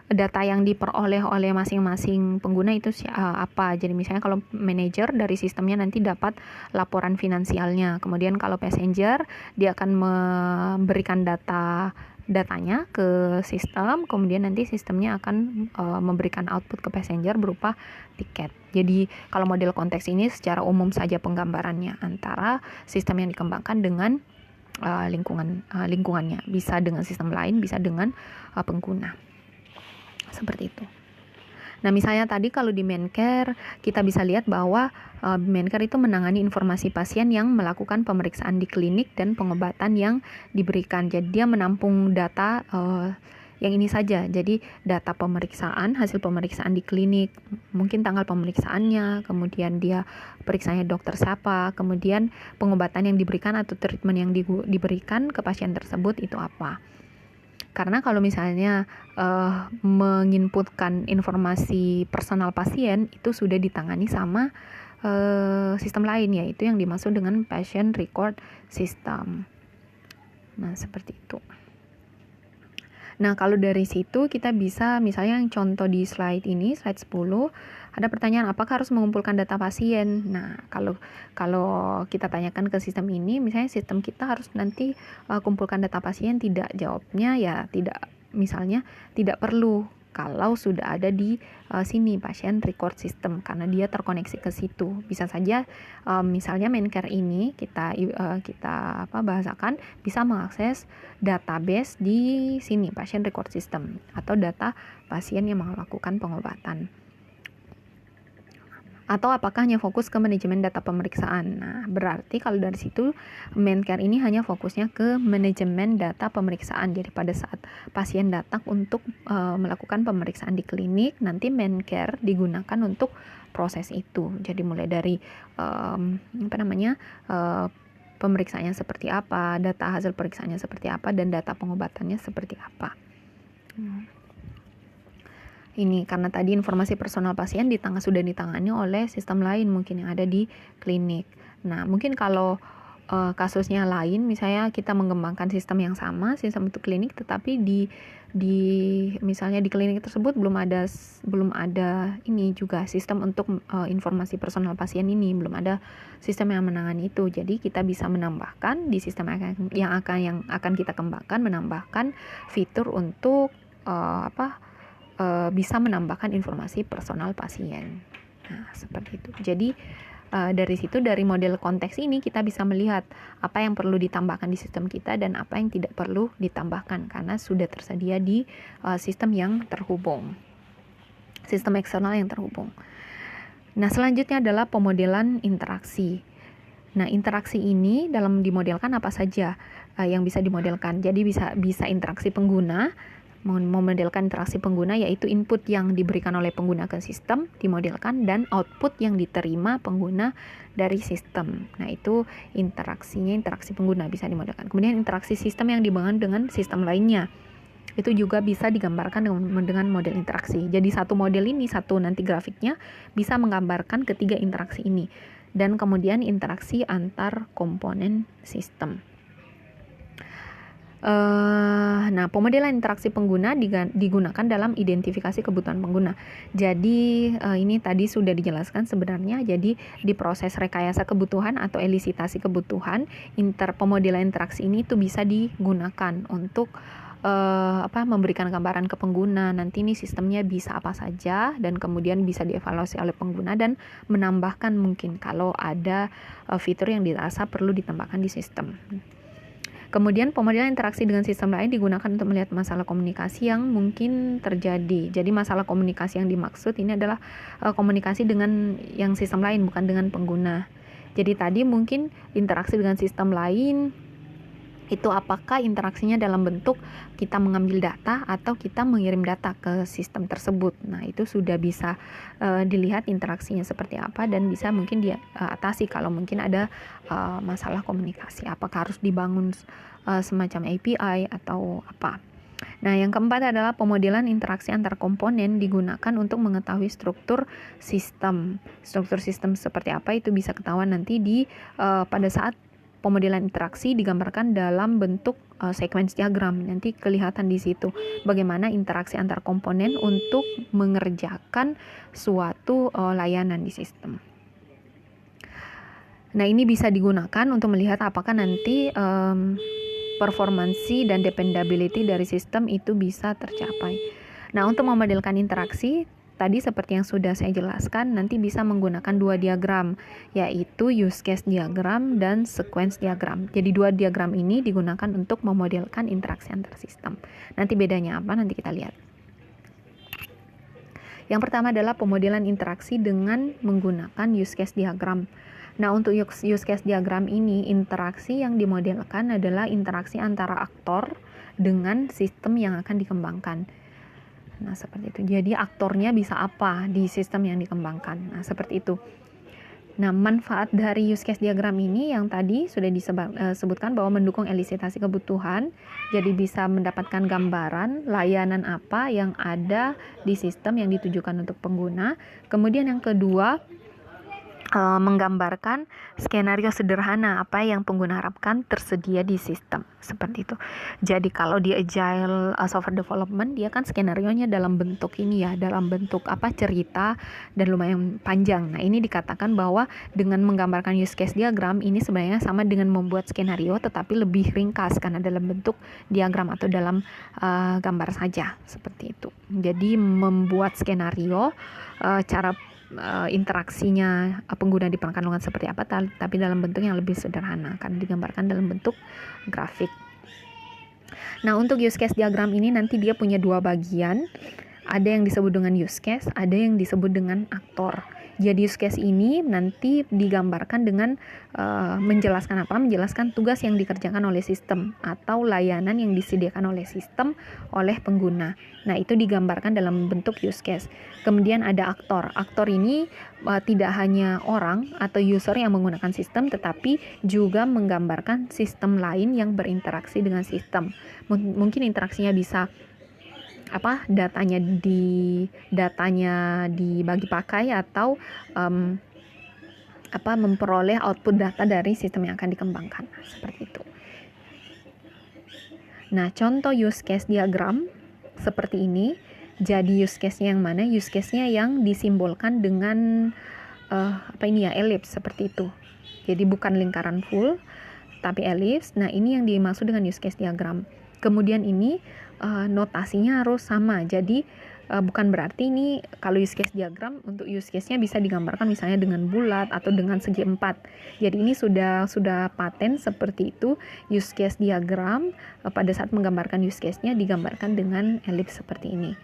data yang diperoleh oleh masing-masing pengguna itu apa. Jadi misalnya kalau manajer dari sistemnya nanti dapat laporan finansialnya. Kemudian kalau passenger dia akan memberikan data datanya ke sistem, kemudian nanti sistemnya akan memberikan output ke passenger berupa tiket. Jadi kalau model konteks ini secara umum saja penggambarannya antara sistem yang dikembangkan dengan lingkungannya, bisa dengan sistem lain, bisa dengan pengguna. Seperti itu. Nah, misalnya tadi kalau di Mencare kita bisa lihat bahwa Mencare itu menangani informasi pasien yang melakukan pemeriksaan di klinik dan pengobatan yang diberikan. Jadi dia menampung data yang ini saja. Jadi data pemeriksaan, hasil pemeriksaan di klinik, mungkin tanggal pemeriksaannya, kemudian dia periksanya dokter siapa, kemudian pengobatan yang diberikan atau treatment yang diberikan ke pasien tersebut itu apa. Karena kalau misalnya menginputkan informasi personal pasien itu sudah ditangani sama sistem lain, yaitu yang dimaksud dengan patient record system. Nah, seperti itu. Nah, kalau dari situ kita bisa, misalnya yang contoh di slide ini, slide 10, ada pertanyaan apakah harus mengumpulkan data pasien. Nah, kalau kita tanyakan ke sistem ini, misalnya sistem kita harus nanti kumpulkan data pasien, tidak, jawabnya ya tidak, misalnya tidak perlu kalau sudah ada di sini patient record system, karena dia terkoneksi ke situ. Bisa saja misalnya Mencare ini kita bahasakan bisa mengakses database di sini patient record system atau data pasien yang melakukan pengobatan. Atau apakah hanya fokus ke manajemen data pemeriksaan. Nah, berarti kalau dari situ Mencare ini hanya fokusnya ke manajemen data pemeriksaan. Jadi pada saat pasien datang untuk melakukan pemeriksaan di klinik, nanti Mencare digunakan untuk proses itu. Jadi mulai dari pemeriksaannya seperti apa, data hasil pemeriksaannya seperti apa, dan data pengobatannya seperti apa. Ini karena tadi informasi personal pasien sudah ditangani oleh sistem lain mungkin yang ada di klinik. Nah, mungkin kalau kasusnya lain, misalnya kita mengembangkan sistem yang sama, sistem untuk klinik, tetapi misalnya di klinik tersebut belum ada ini juga sistem untuk informasi personal pasien ini, belum ada sistem yang menangani itu. Jadi kita bisa menambahkan di sistem yang akan kita kembangkan, menambahkan fitur untuk bisa menambahkan informasi personal pasien. Nah, seperti itu. Jadi dari situ, dari model konteks ini kita bisa melihat apa yang perlu ditambahkan di sistem kita dan apa yang tidak perlu ditambahkan karena sudah tersedia di sistem yang terhubung, sistem eksternal yang terhubung. Nah, selanjutnya adalah pemodelan interaksi. Nah, interaksi ini dalam dimodelkan apa saja yang bisa dimodelkan. Jadi bisa interaksi pengguna. Memodelkan interaksi pengguna yaitu input yang diberikan oleh pengguna ke sistem dimodelkan dan output yang diterima pengguna dari sistem. Nah, itu interaksi pengguna bisa dimodelkan. Kemudian interaksi sistem yang dibangun dengan sistem lainnya. Itu juga bisa digambarkan dengan model interaksi. Jadi satu model ini, nanti grafiknya bisa menggambarkan ketiga interaksi ini. Dan kemudian interaksi antar komponen sistem. Nah, pemodelan interaksi pengguna digunakan dalam identifikasi kebutuhan pengguna. Jadi ini tadi sudah dijelaskan sebenarnya. Jadi di proses rekayasa kebutuhan atau elisitasi kebutuhan, pemodelan interaksi ini tuh bisa digunakan untuk memberikan gambaran ke pengguna. Nanti ini sistemnya bisa apa saja dan kemudian bisa dievaluasi oleh pengguna dan menambahkan mungkin kalau ada fitur yang dirasa perlu ditambahkan di sistem. Kemudian pemodelan interaksi dengan sistem lain digunakan untuk melihat masalah komunikasi yang mungkin terjadi. Jadi masalah komunikasi yang dimaksud ini adalah komunikasi dengan yang sistem lain, bukan dengan pengguna. Jadi tadi mungkin interaksi dengan sistem lain itu apakah interaksinya dalam bentuk kita mengambil data atau kita mengirim data ke sistem tersebut. Nah, itu sudah bisa dilihat interaksinya seperti apa dan bisa mungkin diatasi kalau mungkin ada masalah komunikasi. Apakah harus dibangun semacam API atau apa. Nah, yang keempat adalah pemodelan interaksi antar komponen digunakan untuk mengetahui struktur sistem. Struktur sistem seperti apa itu bisa ketahuan nanti pada saat pemodelan interaksi digambarkan dalam bentuk sequence diagram. Nanti kelihatan di situ bagaimana interaksi antar komponen untuk mengerjakan suatu layanan di sistem. Nah, ini bisa digunakan untuk melihat apakah nanti performansi dan dependability dari sistem itu bisa tercapai. Nah, untuk memodelkan interaksi, tadi seperti yang sudah saya jelaskan, nanti bisa menggunakan dua diagram, yaitu use case diagram dan sequence diagram. Jadi dua diagram ini digunakan untuk memodelkan interaksi antar sistem. Nanti bedanya apa? Nanti kita lihat. Yang pertama adalah pemodelan interaksi dengan menggunakan use case diagram. Nah, untuk use case diagram ini, interaksi yang dimodelkan adalah interaksi antara aktor dengan sistem yang akan dikembangkan. Nah, seperti itu. Jadi aktornya bisa apa di sistem yang dikembangkan. Nah, seperti itu. Nah, manfaat dari use case diagram ini yang tadi sudah disebutkan bahwa mendukung elisitasi kebutuhan. Jadi bisa mendapatkan gambaran layanan apa yang ada di sistem yang ditujukan untuk pengguna. Kemudian yang kedua, menggambarkan skenario sederhana apa yang pengguna harapkan tersedia di sistem, seperti itu. Jadi kalau di agile software development, dia kan skenarionya dalam bentuk ini ya, dalam bentuk cerita dan lumayan panjang. Nah, ini dikatakan bahwa dengan menggambarkan use case diagram ini sebenarnya sama dengan membuat skenario, tetapi lebih ringkas karena dalam bentuk diagram atau dalam gambar saja, seperti itu. Jadi membuat skenario, cara interaksinya pengguna diperankan dengan seperti apa, tapi dalam bentuk yang lebih sederhana karena digambarkan dalam bentuk grafik. Nah, untuk use case diagram ini nanti dia punya dua bagian. Ada yang disebut dengan use case, ada yang disebut dengan aktor. Jadi use case ini nanti digambarkan dengan menjelaskan tugas yang dikerjakan oleh sistem atau layanan yang disediakan oleh sistem oleh pengguna. Nah, itu digambarkan dalam bentuk use case. Kemudian ada aktor. Aktor ini tidak hanya orang atau user yang menggunakan sistem, tetapi juga menggambarkan sistem lain yang berinteraksi dengan sistem. Mungkin interaksinya bisa datanya dibagi pakai atau memperoleh output data dari sistem yang akan dikembangkan, seperti itu. Nah, contoh use case diagram seperti ini. Jadi use case-nya yang mana? Use case-nya yang disimbolkan dengan elips, seperti itu. Jadi bukan lingkaran full tapi elips. Nah, ini yang dimaksud dengan use case diagram. Kemudian ini notasinya harus sama. Jadi bukan berarti ini kalau use case diagram, untuk use case-nya bisa digambarkan misalnya dengan bulat atau dengan segi 4. Jadi ini sudah paten seperti itu. Use case diagram pada saat menggambarkan use case-nya digambarkan dengan elips seperti ini.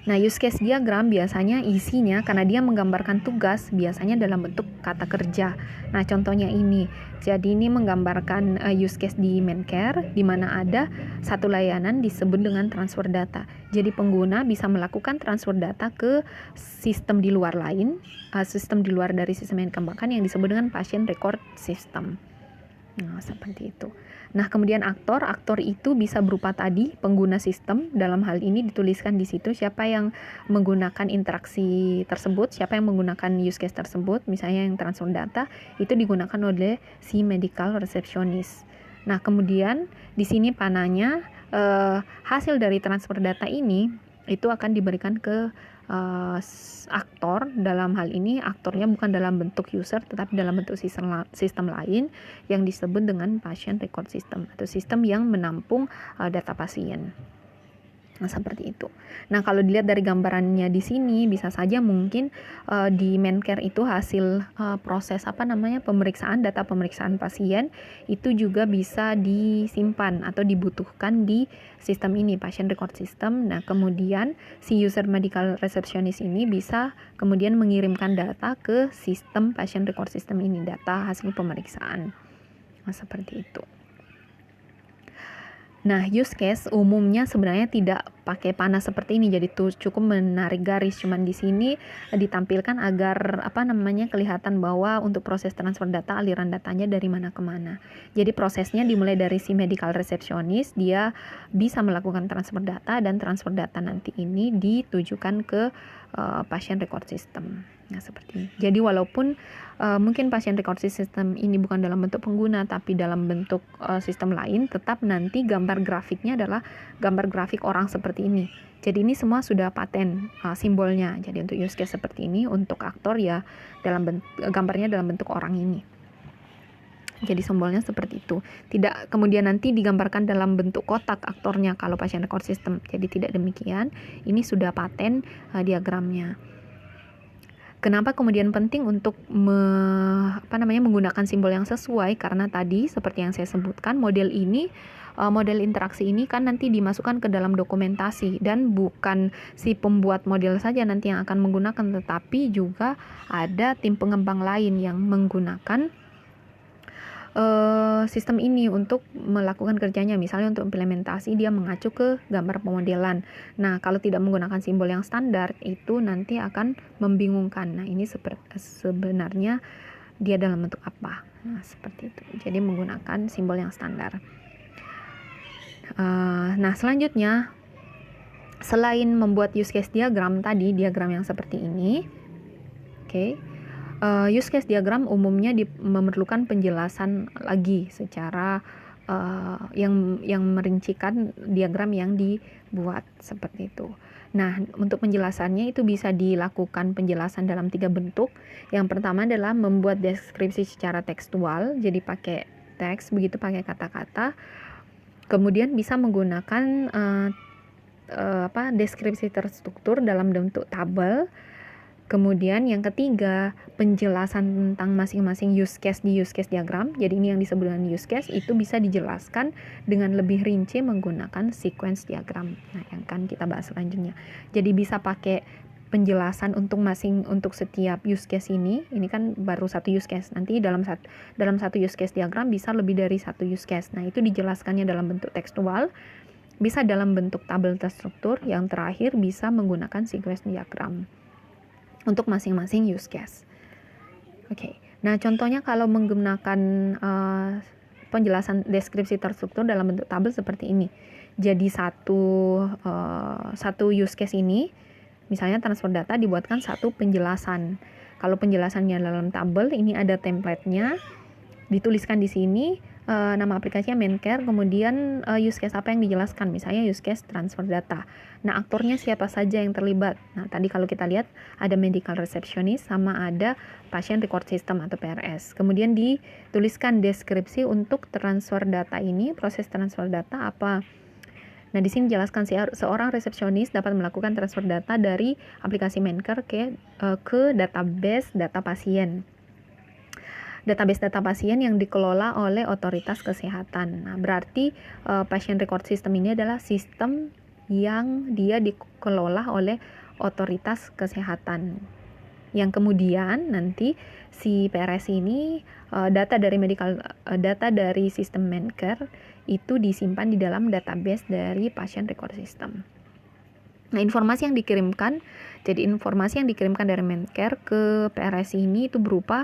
Nah, use case diagram biasanya isinya, karena dia menggambarkan tugas, biasanya dalam bentuk kata kerja. Nah, contohnya ini. Jadi ini menggambarkan use case di Mencare, di mana ada satu layanan disebut dengan transfer data. Jadi pengguna bisa melakukan transfer data ke sistem di luar lain, sistem di luar dari sistem yang dikembangkan yang disebut dengan patient record system. Nah, seperti itu. Nah, kemudian aktor itu bisa berupa tadi pengguna sistem. Dalam hal ini dituliskan di situ siapa yang menggunakan interaksi tersebut, siapa yang menggunakan use case tersebut, misalnya yang transfer data itu digunakan oleh si medical receptionist. Nah, kemudian di sini panahnya hasil dari transfer data ini itu akan diberikan ke aktor. Dalam hal ini aktornya bukan dalam bentuk user tetapi dalam bentuk sistem lain yang disebut dengan patient record system atau sistem yang menampung data pasien. Nah, seperti itu. Nah, kalau dilihat dari gambarannya di sini bisa saja mungkin di Mencare itu hasil proses pemeriksaan data pemeriksaan pasien itu juga bisa disimpan atau dibutuhkan di sistem ini, patient record system. Nah, kemudian si user medical receptionist ini bisa kemudian mengirimkan data ke sistem patient record system ini, data hasil pemeriksaan. Nah, seperti itu. Nah, use case umumnya sebenarnya tidak pakai panah seperti ini, jadi cukup menarik garis. Cuman di sini ditampilkan agar kelihatan bahwa untuk proses transfer data, aliran datanya dari mana ke mana. Jadi prosesnya dimulai dari si medical receptionist, dia bisa melakukan transfer data dan transfer data nanti ini ditujukan ke patient record system. Nah, seperti ini. Jadi walaupun mungkin patient record system ini bukan dalam bentuk pengguna tapi dalam bentuk sistem lain, tetap nanti gambar grafiknya adalah gambar grafik orang seperti ini. Jadi ini semua sudah paten simbolnya. Jadi untuk use case seperti ini, untuk aktor ya gambarnya dalam bentuk orang ini. Jadi simbolnya seperti itu. Tidak kemudian nanti digambarkan dalam bentuk kotak aktornya kalau pasien record system. Jadi tidak demikian. Ini sudah paten diagramnya. Kenapa kemudian penting untuk menggunakan simbol yang sesuai? Karena tadi seperti yang saya sebutkan, model interaksi ini kan nanti dimasukkan ke dalam dokumentasi, dan bukan si pembuat model saja nanti yang akan menggunakan, tetapi juga ada tim pengembang lain yang menggunakan sistem ini untuk melakukan kerjanya. Misalnya untuk implementasi dia mengacu ke gambar pemodelan. Nah, kalau tidak menggunakan simbol yang standar itu nanti akan membingungkan. Nah, ini sebenarnya dia dalam bentuk apa. Nah, seperti itu. Jadi menggunakan simbol yang standar. Nah, selanjutnya selain membuat use case diagram tadi, diagram yang seperti ini, use case diagram umumnya memerlukan penjelasan lagi secara yang merincikan diagram yang dibuat seperti itu. Nah, untuk penjelasannya itu bisa dilakukan penjelasan dalam 3 bentuk. Yang pertama adalah membuat deskripsi secara tekstual, jadi pakai teks, begitu pakai kata-kata. Kemudian bisa menggunakan deskripsi terstruktur dalam bentuk tabel. Kemudian yang ketiga, penjelasan tentang masing-masing use case di use case diagram. Jadi ini yang disebut dengan use case, itu bisa dijelaskan dengan lebih rinci menggunakan sequence diagram. Nah, yang akan kita bahas selanjutnya. Jadi bisa pakai penjelasan untuk setiap use case ini kan baru satu use case. Nanti dalam satu use case diagram bisa lebih dari satu use case. Nah, itu dijelaskannya dalam bentuk tekstual, bisa dalam bentuk tabel terstruktur, yang terakhir bisa menggunakan sequence diagram untuk masing-masing use case. Nah contohnya kalau menggunakan penjelasan deskripsi terstruktur dalam bentuk tabel seperti ini. Jadi satu use case ini, misalnya transfer data, dibuatkan satu penjelasan. Kalau penjelasannya dalam tabel, ini ada template-nya, dituliskan di sini. Nama aplikasinya Mencare, kemudian use case apa yang dijelaskan, misalnya use case transfer data. Nah, aktornya siapa saja yang terlibat. Nah, tadi kalau kita lihat ada medical receptionist sama ada patient record system atau PRS. Kemudian dituliskan deskripsi untuk transfer data ini, proses transfer data apa. Nah, di sini dijelaskan seorang resepsionis dapat melakukan transfer data dari aplikasi Mencare ke database data pasien. Database data pasien yang dikelola oleh otoritas kesehatan. Nah, berarti patient record system ini adalah sistem yang dia dikelola oleh otoritas kesehatan. Yang kemudian nanti si PRS ini data dari sistem Mencare itu disimpan di dalam database dari patient record system. Nah, informasi yang dikirimkan dari Mencare ke PRS ini itu berupa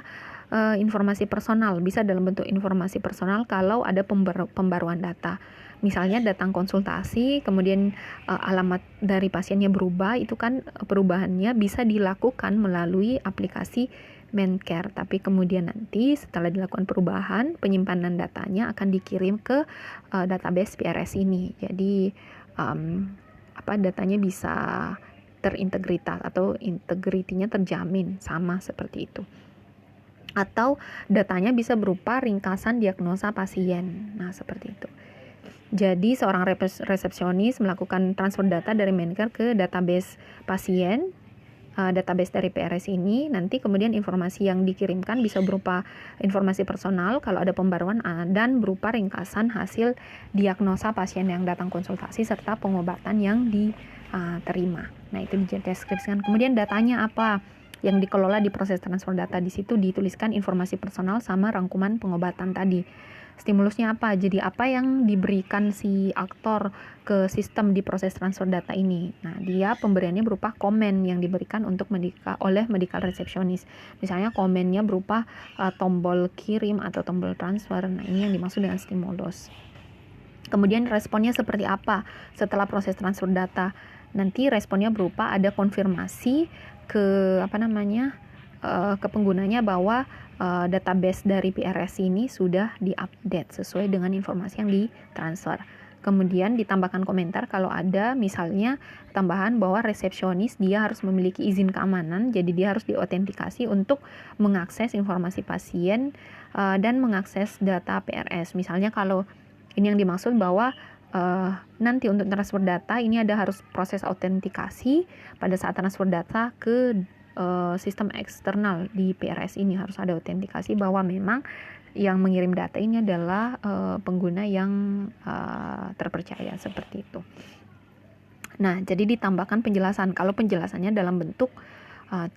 informasi personal, bisa dalam bentuk informasi personal kalau ada pembaruan data. Misalnya datang konsultasi, kemudian alamat dari pasiennya berubah, itu kan perubahannya bisa dilakukan melalui aplikasi Mencare. Tapi kemudian nanti setelah dilakukan perubahan, penyimpanan datanya akan dikirim ke database PRS ini. Jadi datanya bisa terintegritas atau integritinya terjamin, sama seperti itu. Atau datanya bisa berupa ringkasan diagnosa pasien. Nah, seperti itu. Jadi seorang resepsionis melakukan transfer data dari Mencare ke database pasien, database dari PRS ini. Nanti kemudian informasi yang dikirimkan bisa berupa informasi personal kalau ada pembaruan, dan berupa ringkasan hasil diagnosa pasien yang datang konsultasi serta pengobatan yang diterima. Nah, itu dideskripsikan. Kemudian datanya apa yang dikelola di proses transfer data, di situ dituliskan informasi personal sama rangkuman pengobatan tadi. Stimulusnya apa? Jadi apa yang diberikan si aktor ke sistem di proses transfer data ini. Nah, dia pemberiannya berupa komen yang diberikan oleh medical receptionist. Misalnya komennya berupa tombol kirim atau tombol transfer. Nah, ini yang dimaksud dengan stimulus. Kemudian responnya seperti apa setelah proses transfer data? Nanti responnya berupa ada konfirmasi ke penggunanya bahwa database dari PRS ini sudah diupdate sesuai dengan informasi yang ditransfer. Kemudian ditambahkan komentar kalau ada misalnya tambahan bahwa resepsionis dia harus memiliki izin keamanan, jadi dia harus diautentikasi untuk mengakses informasi pasien dan mengakses data PRS. Misalnya kalau ini yang dimaksud bahwa nanti untuk transfer data ini ada harus proses autentikasi pada saat transfer data ke sistem eksternal di PRS ini harus ada autentikasi bahwa memang yang mengirim data ini adalah pengguna yang terpercaya seperti itu. Nah, jadi ditambahkan penjelasan. Kalau penjelasannya dalam bentuk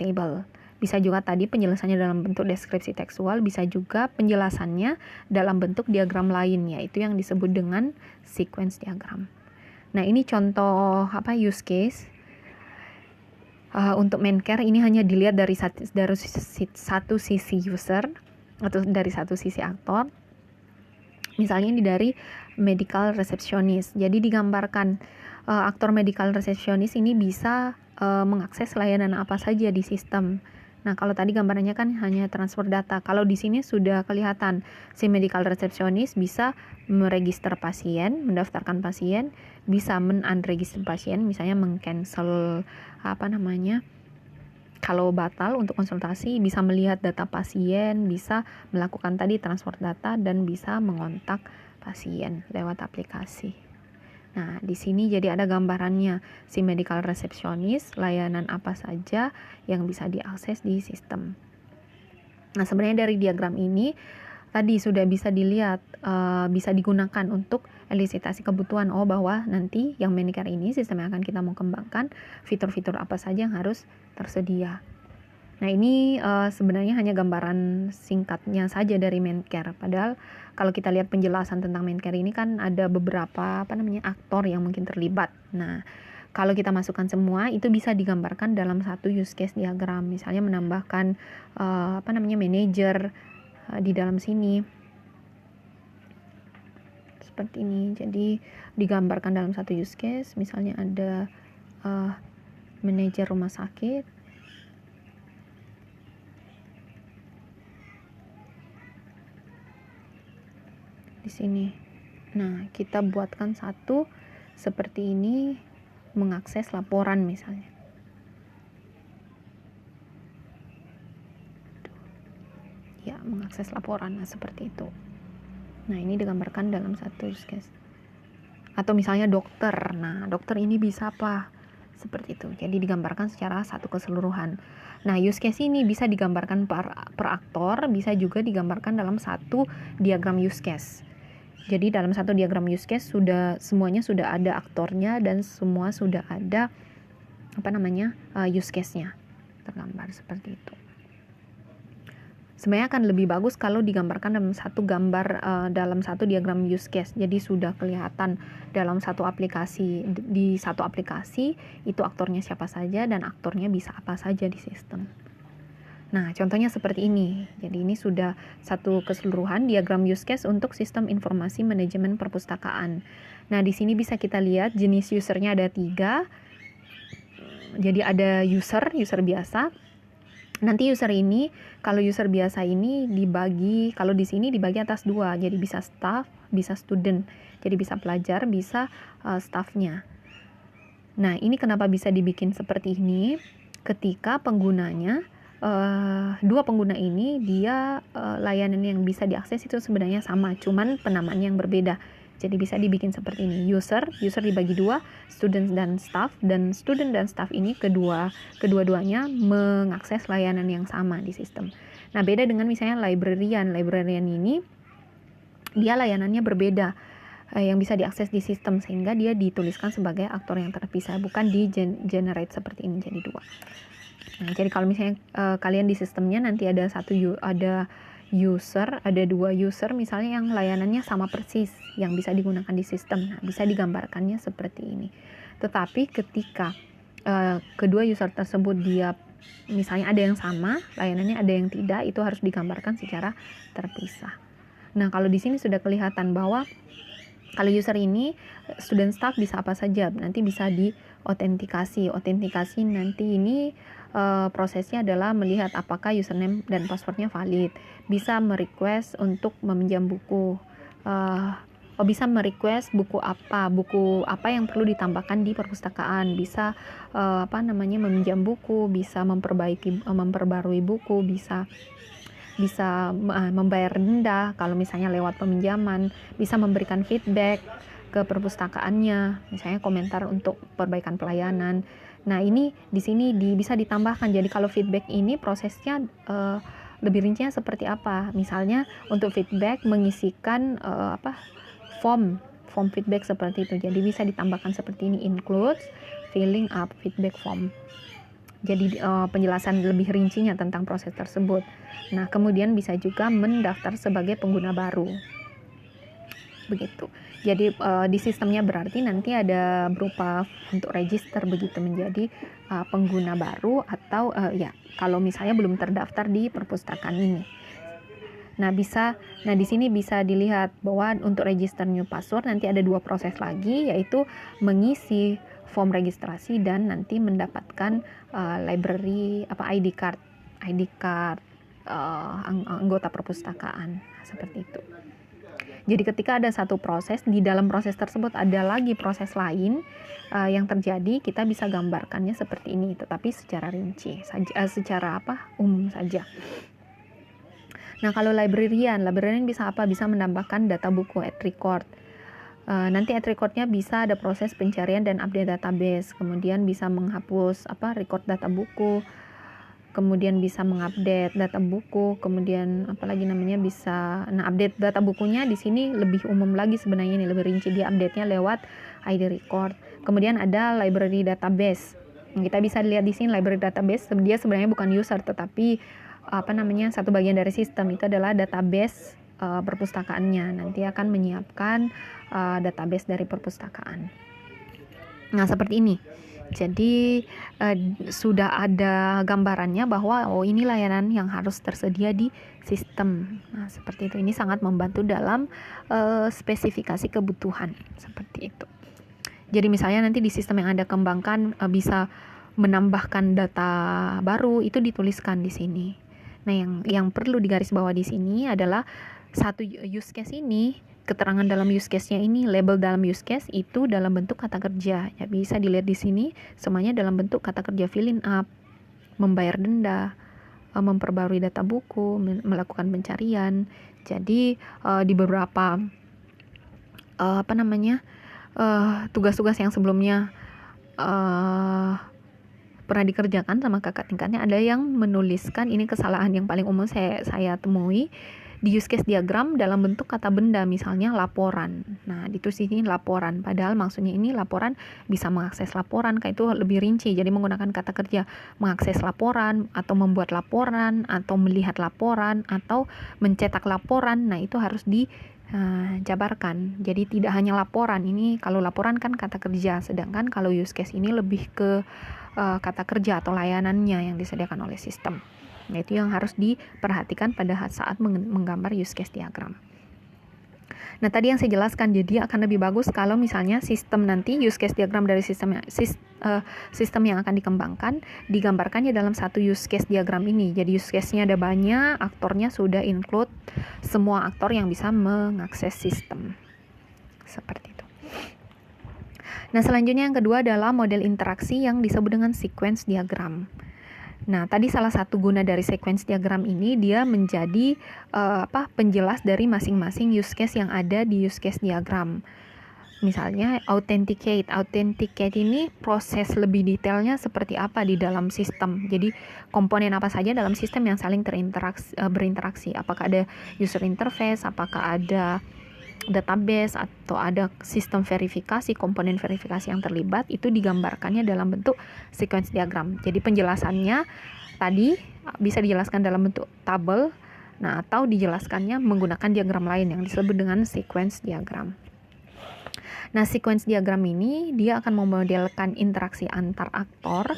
table. Bisa juga tadi penjelasannya dalam bentuk deskripsi tekstual, bisa juga penjelasannya dalam bentuk diagram lain, yaitu yang disebut dengan sequence diagram. Nah, ini contoh use case. Untuk Mencare ini hanya dilihat dari satu sisi user atau dari satu sisi aktor. Misalnya ini dari medical receptionist. Jadi digambarkan aktor medical receptionist ini bisa mengakses layanan apa saja di sistem. Nah, kalau tadi gambarannya kan hanya transfer data. Kalau di sini sudah kelihatan si medical receptionist bisa meregister pasien, mendaftarkan pasien, bisa men-unregister pasien, misalnya meng-cancel kalau batal untuk konsultasi, bisa melihat data pasien, bisa melakukan tadi transfer data, dan bisa mengontak pasien lewat aplikasi. Nah, di sini jadi ada gambarannya si medical receptionist, layanan apa saja yang bisa diakses di sistem. Nah, sebenarnya dari diagram ini tadi sudah bisa dilihat, bisa digunakan untuk elisitasi kebutuhan bahwa nanti yang Mencare ini sistem yang akan kita mau kembangkan, fitur-fitur apa saja yang harus tersedia. Nah, ini sebenarnya hanya gambaran singkatnya saja dari Mencare. Padahal kalau kita lihat penjelasan tentang Mencare ini kan ada beberapa aktor yang mungkin terlibat. Nah, kalau kita masukkan semua itu bisa digambarkan dalam satu use case diagram. Misalnya menambahkan manajer di dalam sini seperti ini. Jadi digambarkan dalam satu use case, misalnya ada manajer rumah sakit. Di sini. Nah, kita buatkan satu seperti ini, mengakses laporan misalnya. Ya, mengakses laporan seperti itu. Nah, ini digambarkan dalam satu use case. Atau misalnya dokter. Nah, dokter ini bisa apa? Seperti itu. Jadi digambarkan secara satu keseluruhan. Nah, use case ini bisa digambarkan per aktor, bisa juga digambarkan dalam satu diagram use case. Jadi dalam satu diagram use case semuanya sudah ada aktornya dan semua sudah ada use case-nya tergambar seperti itu. Sebenarnya akan lebih bagus kalau digambarkan dalam satu gambar, dalam satu diagram use case. Jadi sudah kelihatan dalam satu aplikasi, di satu aplikasi itu aktornya siapa saja dan aktornya bisa apa saja di sistem. Nah, contohnya seperti ini. Jadi ini sudah satu keseluruhan diagram use case untuk sistem informasi manajemen perpustakaan. Nah, di sini bisa kita lihat jenis usernya ada 3. Jadi ada user biasa. Nanti user ini, kalau user biasa ini kalau di sini dibagi atas 2, jadi bisa staff, bisa student, jadi bisa pelajar, bisa staffnya. Nah, ini kenapa bisa dibikin seperti ini? Ketika penggunanya, 2 pengguna ini dia layanan yang bisa diakses itu sebenarnya sama, cuman penamaannya yang berbeda. Jadi bisa dibikin seperti ini, user dibagi 2, student dan student dan staff ini kedua-duanya mengakses layanan yang sama di sistem. Nah, beda dengan misalnya librarian ini dia layanannya berbeda yang bisa diakses di sistem, sehingga dia dituliskan sebagai aktor yang terpisah, bukan di generate seperti ini jadi 2. Nah, jadi kalau misalnya kalian di sistemnya nanti ada 2 user misalnya yang layanannya sama persis yang bisa digunakan di sistem. Nah, bisa digambarkannya seperti ini. Tetapi ketika kedua user tersebut dia misalnya ada yang sama, layanannya ada yang tidak, itu harus digambarkan secara terpisah. Nah, kalau di sini sudah kelihatan bahwa kalau user ini student staff bisa apa saja, nanti bisa diautentikasi. Autentikasi nanti ini prosesnya adalah melihat apakah username dan passwordnya valid. Bisa merequest untuk meminjam buku. bisa merequest buku apa yang perlu ditambahkan di perpustakaan, bisa meminjam buku, bisa memperbarui buku, bisa membayar denda kalau misalnya lewat peminjaman, bisa memberikan feedback ke perpustakaannya, misalnya komentar untuk perbaikan pelayanan. Nah, ini di sini bisa ditambahkan. Jadi kalau feedback ini prosesnya lebih rincinya seperti apa? Misalnya untuk feedback mengisikan form feedback seperti itu. Jadi bisa ditambahkan seperti ini, includes filling up feedback form. Jadi penjelasan lebih rincinya tentang proses tersebut. Nah, kemudian bisa juga mendaftar sebagai pengguna baru. Begitu. Jadi di sistemnya berarti nanti ada berupa untuk register begitu menjadi pengguna baru atau kalau misalnya belum terdaftar di perpustakaan ini. Nah, di sini bisa dilihat bahwa untuk register new password nanti ada 2 proses lagi, yaitu mengisi form registrasi dan nanti mendapatkan library ID card anggota perpustakaan seperti itu. Jadi ketika ada satu proses, di dalam proses tersebut ada lagi proses lain yang terjadi, kita bisa gambarkannya seperti ini, tetapi secara rinci saja, secara umum saja. Nah, kalau librarian bisa apa? Bisa menambahkan data buku at record. Nanti at recordnya bisa ada proses pencarian dan update database, kemudian bisa menghapus record data buku, kemudian bisa mengupdate data buku, kemudian update data bukunya di sini lebih umum lagi sebenarnya, ini lebih rinci, dia update-nya lewat ID record. Kemudian ada library database. Kita bisa lihat di sini library database, dia sebenarnya bukan user tetapi satu bagian dari sistem. Itu adalah database perpustakaannya, nanti akan menyiapkan database dari perpustakaan. Nah, seperti ini. Jadi sudah ada gambarannya bahwa ini layanan yang harus tersedia di sistem. Nah, seperti itu. Ini sangat membantu dalam spesifikasi kebutuhan seperti itu. Jadi misalnya nanti di sistem yang Anda kembangkan bisa menambahkan data baru, itu dituliskan di sini. Nah, yang perlu digarisbawahi di sini adalah satu use case ini, keterangan dalam use case-nya ini, label dalam use case itu dalam bentuk kata kerja. Ya, bisa dilihat di sini semuanya dalam bentuk kata kerja, filling up, membayar denda, memperbarui data buku, melakukan pencarian. Jadi di beberapa tugas-tugas yang sebelumnya pernah dikerjakan sama kakak tingkatnya, ada yang menuliskan, ini kesalahan yang paling umum saya temui di use case diagram dalam bentuk kata benda, misalnya laporan. Nah, ditulis ini laporan, padahal maksudnya ini laporan bisa mengakses laporan, kayak itu lebih rinci. Jadi menggunakan kata kerja mengakses laporan, atau membuat laporan, atau melihat laporan, atau mencetak laporan. Nah, itu harus dijabarkan. Jadi tidak hanya laporan, ini kalau laporan kan kata kerja, sedangkan kalau use case ini lebih ke kata kerja atau layanannya yang disediakan oleh sistem. Nah, itu yang harus diperhatikan pada saat menggambar use case diagram. Nah, tadi yang saya jelaskan, jadi akan lebih bagus kalau misalnya sistem nanti use case diagram dari sistem yang akan dikembangkan digambarkannya dalam satu use case diagram ini. Jadi use case-nya ada banyak, aktornya sudah include semua aktor yang bisa mengakses sistem. Seperti itu. Nah, selanjutnya yang kedua adalah model interaksi yang disebut dengan sequence diagram. Nah, tadi salah satu guna dari sequence diagram ini, dia menjadi penjelas dari masing-masing use case yang ada di use case diagram. Misalnya authenticate ini proses lebih detailnya seperti apa di dalam sistem. Jadi komponen apa saja dalam sistem yang saling berinteraksi. Apakah ada user interface, apakah ada database, atau ada sistem verifikasi, komponen verifikasi yang terlibat, itu digambarkannya dalam bentuk sequence diagram. Jadi penjelasannya tadi bisa dijelaskan dalam bentuk tabel, atau dijelaskannya menggunakan diagram lain yang disebut dengan sequence diagram. Nah, sequence diagram ini dia akan memodelkan interaksi antar aktor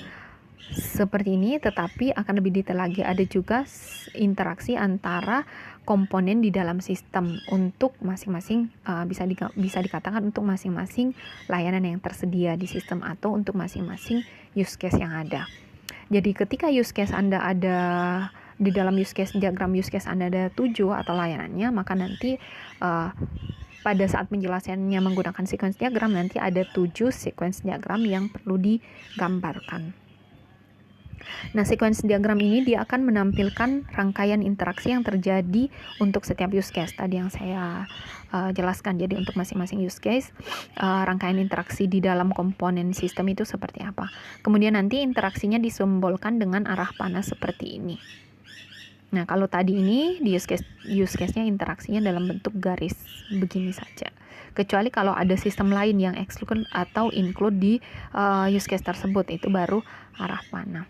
seperti ini, tetapi akan lebih detail lagi. Ada juga interaksi antara komponen di dalam sistem untuk masing-masing bisa dikatakan untuk masing-masing layanan yang tersedia di sistem atau untuk masing-masing use case yang ada. Jadi ketika use case Anda ada di dalam use case diagram use case Anda ada 7 atau layanannya, maka nanti pada saat penjelasannya menggunakan sequence diagram nanti ada 7 sequence diagram yang perlu digambarkan. Nah, sequence diagram ini dia akan menampilkan rangkaian interaksi yang terjadi untuk setiap use case tadi yang saya jelaskan. Jadi untuk masing-masing use case, rangkaian interaksi di dalam komponen sistem itu seperti apa. Kemudian nanti interaksinya disimbolkan dengan arah panah seperti ini. Nah, kalau tadi ini di use case-nya interaksinya dalam bentuk garis begini saja. Kecuali kalau ada sistem lain yang exclude atau include di use case tersebut, itu baru arah panah.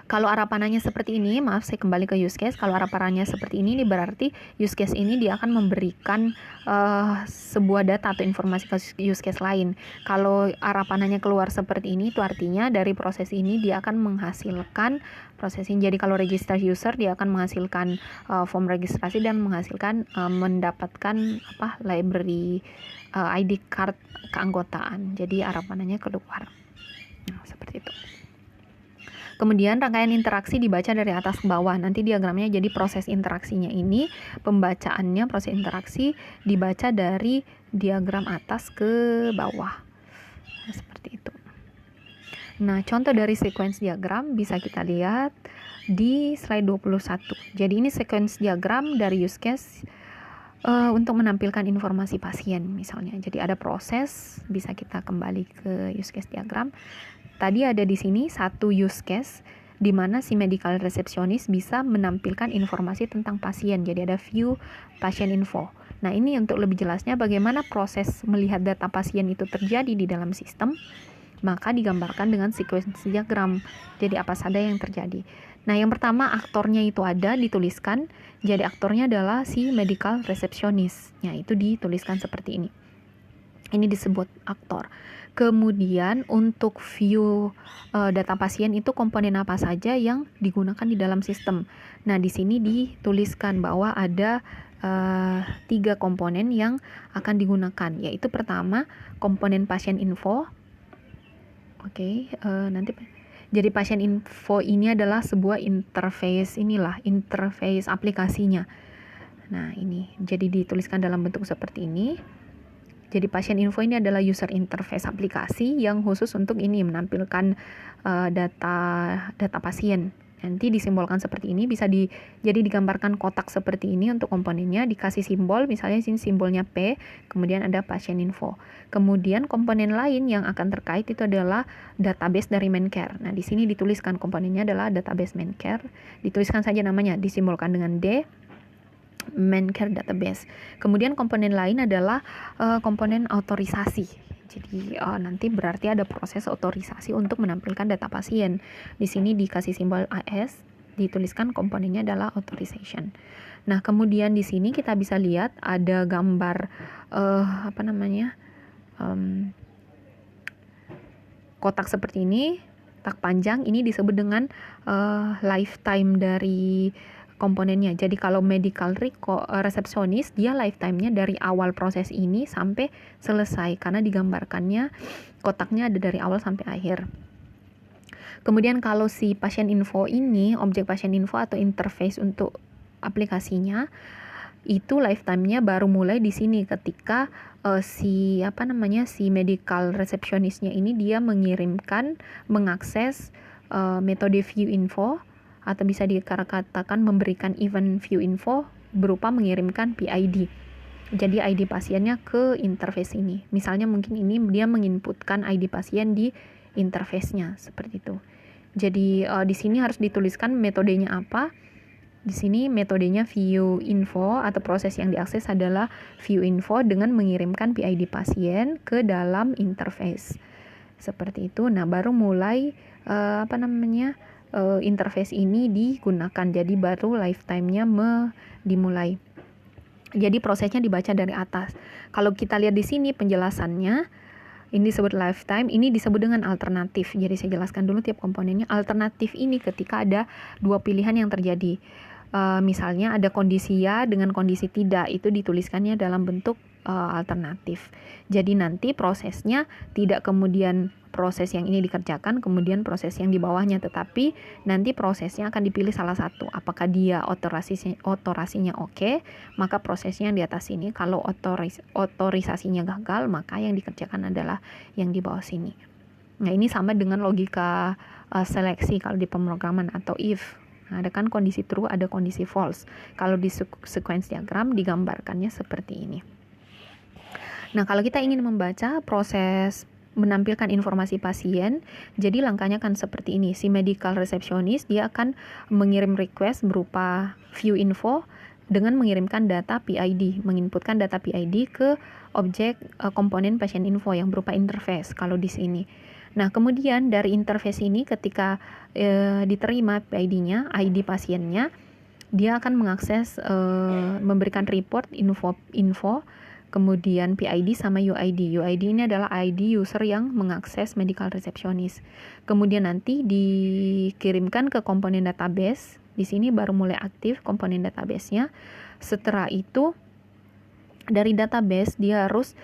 Kalau arah panahnya seperti ini, maaf saya kembali ke use case. Kalau arah panahnya seperti ini berarti use case ini dia akan memberikan sebuah data atau informasi ke use case lain. Kalau arah panahnya keluar seperti ini, itu artinya dari proses ini dia akan menghasilkan proses ini. Jadi kalau register user dia akan menghasilkan form registrasi dan menghasilkan mendapatkan library ID card keanggotaan. Jadi arah panahnya keluar. Nah, seperti itu. Kemudian rangkaian interaksi dibaca dari atas ke bawah. Nanti diagramnya jadi proses interaksinya ini, pembacaannya proses interaksi dibaca dari diagram atas ke bawah. Nah, seperti itu. Nah, contoh dari sequence diagram bisa kita lihat di slide 21. Jadi ini sequence diagram dari use case untuk menampilkan informasi pasien misalnya. Jadi ada proses, bisa kita kembali ke use case diagram. Tadi ada di sini satu use case di mana si medical receptionist bisa menampilkan informasi tentang pasien. Jadi ada view patient info. Nah, ini untuk lebih jelasnya bagaimana proses melihat data pasien itu terjadi di dalam sistem, maka digambarkan dengan sequence diagram. Jadi apa saja yang terjadi. Nah, yang pertama aktornya itu ada dituliskan. Jadi aktornya adalah si medical receptionist. Ya, itu dituliskan seperti ini. Ini disebut aktor. Kemudian untuk view data pasien itu komponen apa saja yang digunakan di dalam sistem. Nah, di sini dituliskan bahwa ada 3 komponen yang akan digunakan, yaitu pertama komponen pasien info. Nanti jadi pasien info ini adalah sebuah interface interface aplikasinya. Nah, ini jadi dituliskan dalam bentuk seperti ini. Jadi pasien info ini adalah user interface aplikasi yang khusus untuk ini menampilkan data pasien. Nanti disimbolkan seperti ini, jadi digambarkan kotak seperti ini untuk komponennya, dikasih simbol, misalnya sini simbolnya P, kemudian ada pasien info. Kemudian komponen lain yang akan terkait itu adalah database dari Mencare. Nah, di sini dituliskan komponennya adalah database Mencare, dituliskan saja namanya, disimbolkan dengan D. Mencare database. Kemudian komponen lain adalah komponen otorisasi. Jadi nanti berarti ada proses otorisasi untuk menampilkan data pasien. Di sini dikasih simbol AS, dituliskan komponennya adalah authorization. Nah, kemudian di sini kita bisa lihat ada gambar kotak seperti ini, kotak panjang. Ini disebut dengan lifetime dari komponennya. Jadi kalau medical receptionist dia lifetime-nya dari awal proses ini sampai selesai karena digambarkannya kotaknya ada dari awal sampai akhir. Kemudian kalau si pasien info ini, objek pasien info atau interface untuk aplikasinya itu lifetime-nya baru mulai di sini ketika si medical receptionist-nya ini dia mengakses metode view info, atau bisa dikatakan memberikan event view info berupa mengirimkan PID. Jadi ID pasiennya ke interface ini. Misalnya mungkin ini dia menginputkan ID pasien di interface-nya seperti itu. Jadi di sini harus dituliskan metodenya apa. Di sini metodenya view info atau proses yang diakses adalah view info dengan mengirimkan PID pasien ke dalam interface. Seperti itu. Nah, baru mulai interface ini digunakan, jadi baru lifetime-nya dimulai. Jadi prosesnya dibaca dari atas. Kalau kita lihat di sini penjelasannya, ini disebut lifetime, ini disebut dengan alternatif. Jadi saya jelaskan dulu tiap komponennya. Alternatif ini ketika ada 2 pilihan yang terjadi. Misalnya ada kondisi ya dengan kondisi tidak, itu dituliskannya dalam bentuk alternatif. Jadi nanti prosesnya tidak kemudian proses yang ini dikerjakan kemudian proses yang di bawahnya, tetapi nanti prosesnya akan dipilih salah satu. Apakah dia otorisasinya oke, maka prosesnya yang di atas sini. Kalau otorisasinya gagal, maka yang dikerjakan adalah yang di bawah sini. Nah, ini sama dengan logika seleksi kalau di pemrograman atau if. Nah, ada kan kondisi true, ada kondisi false. Kalau di sequence diagram digambarkannya seperti ini. Nah, kalau kita ingin membaca proses menampilkan informasi pasien, jadi langkahnya kan seperti ini. Si medical receptionist dia akan mengirim request berupa view info dengan mengirimkan data PID, menginputkan data PID ke objek komponen pasien info yang berupa interface kalau di sini. Nah, kemudian dari interface ini ketika diterima PID-nya, ID pasiennya, dia akan mengakses memberikan report info kemudian PID sama UID. UID ini adalah ID user yang mengakses medical receptionist. Kemudian nanti dikirimkan ke komponen database. Di sini baru mulai aktif komponen database-nya. Setelah itu dari database dia harus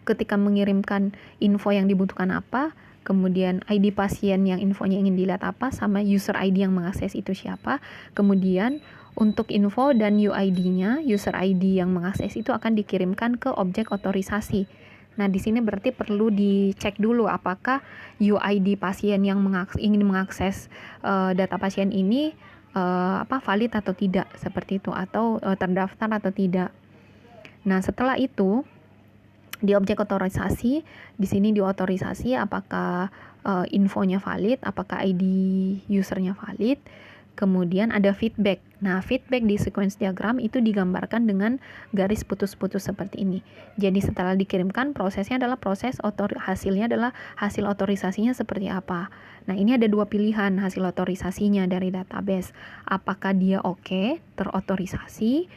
ketika mengirimkan info yang dibutuhkan apa, kemudian ID pasien yang infonya ingin dilihat apa, sama user ID yang mengakses itu siapa. Kemudian untuk info dan UID-nya, user ID yang mengakses itu akan dikirimkan ke objek otorisasi. Nah, di sini berarti perlu dicek dulu apakah UID pasien yang ingin mengakses data pasien ini valid atau tidak, seperti itu, atau terdaftar atau tidak. Nah, setelah itu di objek otorisasi, di sini diotorisasi apakah infonya valid, apakah ID usernya valid. Kemudian ada feedback. Nah, feedback di sequence diagram itu digambarkan dengan garis putus-putus seperti ini. Jadi setelah dikirimkan, prosesnya adalah hasilnya adalah hasil otorisasinya seperti apa. Nah, ini ada dua pilihan hasil otorisasinya dari database. Apakah dia oke, terotorisasi,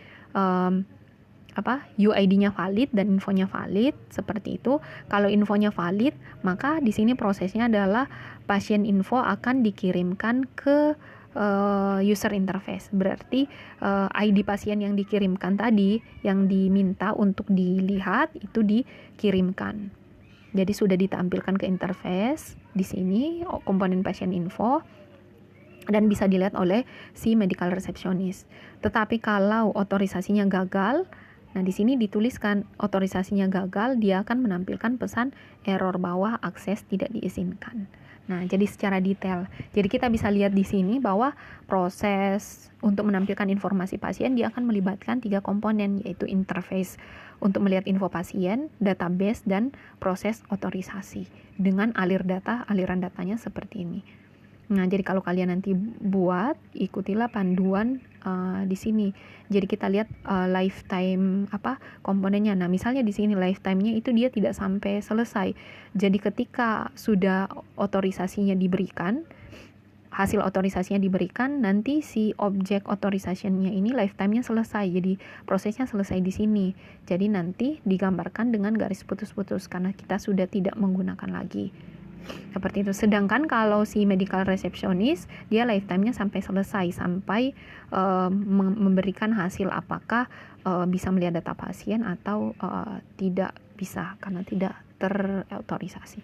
UID-nya valid dan infonya valid, seperti itu. Kalau infonya valid, maka di sini prosesnya adalah pasien info akan dikirimkan ke user interface. Berarti ID pasien yang dikirimkan tadi, yang diminta untuk dilihat, itu dikirimkan. Jadi sudah ditampilkan ke interface di sini komponen pasien info dan bisa dilihat oleh si medical receptionist. Tetapi kalau otorisasinya gagal, nah di sini dituliskan otorisasinya gagal, dia akan menampilkan pesan error bawah akses tidak diizinkan. Nah, jadi secara detail. Jadi kita bisa lihat di sini bahwa proses untuk menampilkan informasi pasien dia akan melibatkan 3 komponen, yaitu interface untuk melihat info pasien, database, dan proses otorisasi dengan aliran datanya seperti ini. Nah, jadi kalau kalian nanti buat, ikutilah panduan di sini. Jadi kita lihat lifetime komponennya. Nah, misalnya di sini lifetime-nya itu dia tidak sampai selesai. Jadi ketika sudah otorisasinya diberikan, hasil otorisasinya diberikan, nanti si objek otorisasinya ini lifetime-nya selesai. Jadi prosesnya selesai di sini. Jadi nanti digambarkan dengan garis putus-putus karena kita sudah tidak menggunakan lagi. Seperti itu. Sedangkan kalau si medical receptionist, dia lifetime-nya sampai selesai, sampai memberikan hasil apakah bisa melihat data pasien atau tidak bisa karena tidak terotorisasi.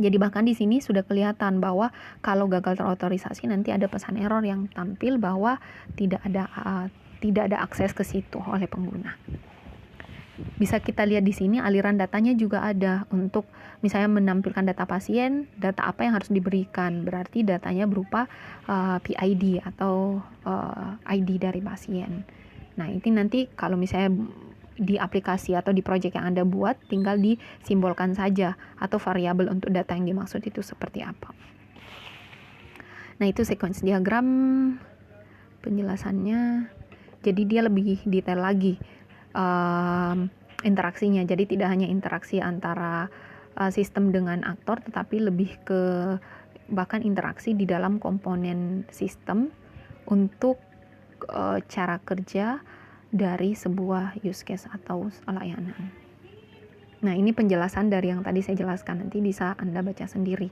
Jadi bahkan di sini sudah kelihatan bahwa kalau gagal terotorisasi nanti ada pesan error yang tampil bahwa tidak ada akses ke situ oleh pengguna. Bisa kita lihat di sini aliran datanya juga ada untuk misalnya menampilkan data pasien, data apa yang harus diberikan. Berarti datanya berupa PID atau ID dari pasien. Nah, ini nanti kalau misalnya di aplikasi atau di project yang Anda buat, tinggal disimbolkan saja atau variabel untuk data yang dimaksud itu seperti apa. Nah, itu sequence diagram penjelasannya. Jadi dia lebih detail lagi interaksinya. Jadi tidak hanya interaksi antara sistem dengan aktor, tetapi lebih ke bahkan interaksi di dalam komponen sistem untuk cara kerja dari sebuah use case atau layanan. Nah, ini penjelasan dari yang tadi saya jelaskan. Nanti bisa Anda baca sendiri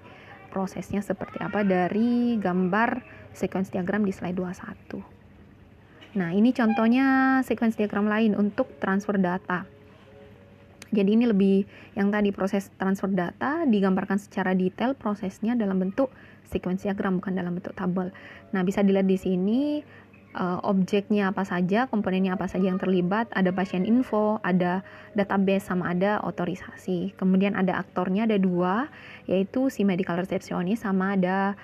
prosesnya seperti apa dari gambar sequence diagram di slide 21. Nah, ini contohnya sequence diagram lain untuk transfer data. Jadi ini lebih yang tadi proses transfer data digambarkan secara detail prosesnya dalam bentuk sequence diagram, bukan dalam bentuk tabel. Nah, bisa dilihat di sini objeknya apa saja, komponennya apa saja yang terlibat, ada pasien info, ada database, sama ada otorisasi. Kemudian ada aktornya, ada dua, yaitu si medical receptionist sama ada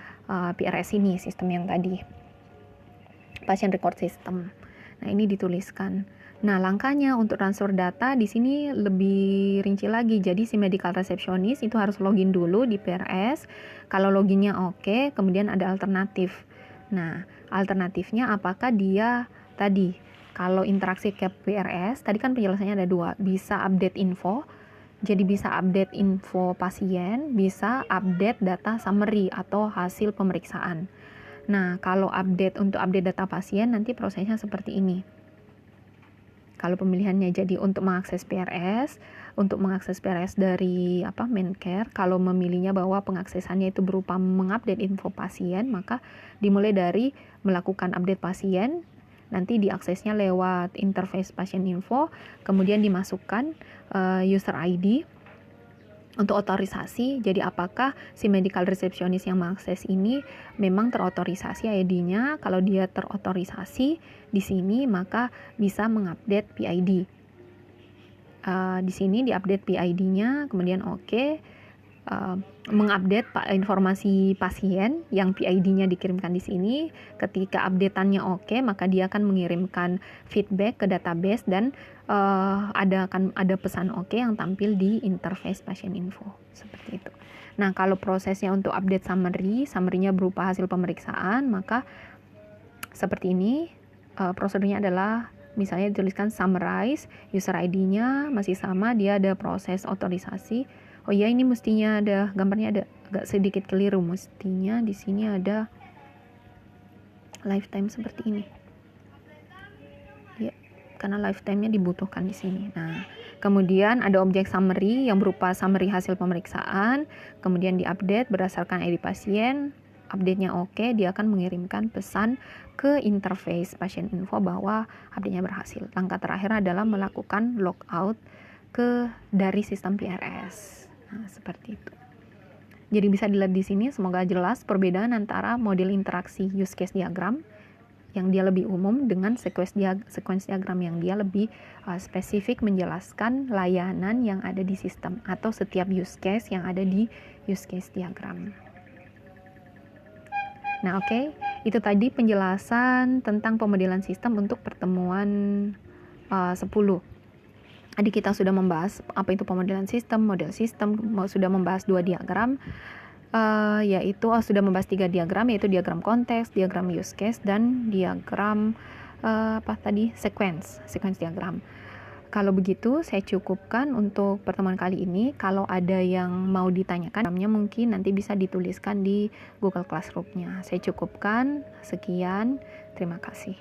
PRS ini, sistem yang tadi, patient record system. Nah, ini dituliskan. Nah, langkahnya untuk transfer data di sini lebih rinci lagi. Jadi si medical receptionist itu harus login dulu di PRS. Kalau loginnya oke, kemudian ada alternatif. Nah, alternatifnya apakah dia tadi kalau interaksi ke PRS, tadi kan penjelasannya ada dua, bisa update info, jadi bisa update info pasien, bisa update data summary atau hasil pemeriksaan. Nah, kalau untuk update data pasien nanti prosesnya seperti ini. Kalau pemilihannya jadi untuk mengakses PRS dari Mencare, kalau memilihnya bahwa pengaksesannya itu berupa mengupdate info pasien, maka dimulai dari melakukan update pasien, nanti diaksesnya lewat interface pasien info, kemudian dimasukkan user ID untuk otorisasi. Jadi apakah si medical receptionist yang mengakses ini memang terotorisasi ID-nya? Kalau dia terotorisasi di sini, maka bisa mengupdate PID. Di sini diupdate PID-nya, kemudian mengupdate informasi pasien yang PID-nya dikirimkan di sini. Ketika update-annya oke, maka dia akan mengirimkan feedback ke database dan akan ada pesan oke yang tampil di interface pasien info, seperti itu. Nah, kalau prosesnya untuk update summary-nya berupa hasil pemeriksaan, maka seperti ini. Prosedurnya adalah misalnya dituliskan summarize, user ID-nya masih sama, dia ada proses otorisasi. Oh iya, ini mestinya ada gambarnya, ada agak sedikit keliru, mestinya di sini ada lifetime seperti ini. Ya, karena lifetime-nya dibutuhkan di sini. Nah, kemudian ada objek summary yang berupa summary hasil pemeriksaan, kemudian diupdate berdasarkan ID pasien. Update-nya oke, dia akan mengirimkan pesan ke interface pasien info bahwa update-nya berhasil. Langkah terakhir adalah melakukan logout dari sistem PRS. Nah, seperti itu. Jadi bisa dilihat di sini, semoga jelas perbedaan antara model interaksi use case diagram yang dia lebih umum dengan sequence diagram yang dia lebih spesifik menjelaskan layanan yang ada di sistem atau setiap use case yang ada di use case diagram. Nah, itu tadi penjelasan tentang pemodelan sistem untuk pertemuan 10. Tadi kita sudah membahas apa itu pemodelan sistem, model sistem, sudah membahas 2 diagram, sudah membahas 3 diagram, yaitu diagram konteks, diagram use case, dan diagram sequence diagram. Kalau begitu, saya cukupkan untuk pertemuan kali ini. Kalau ada yang mau ditanyakan, mungkin nanti bisa dituliskan di Google Classroom-nya. Saya cukupkan, sekian, terima kasih.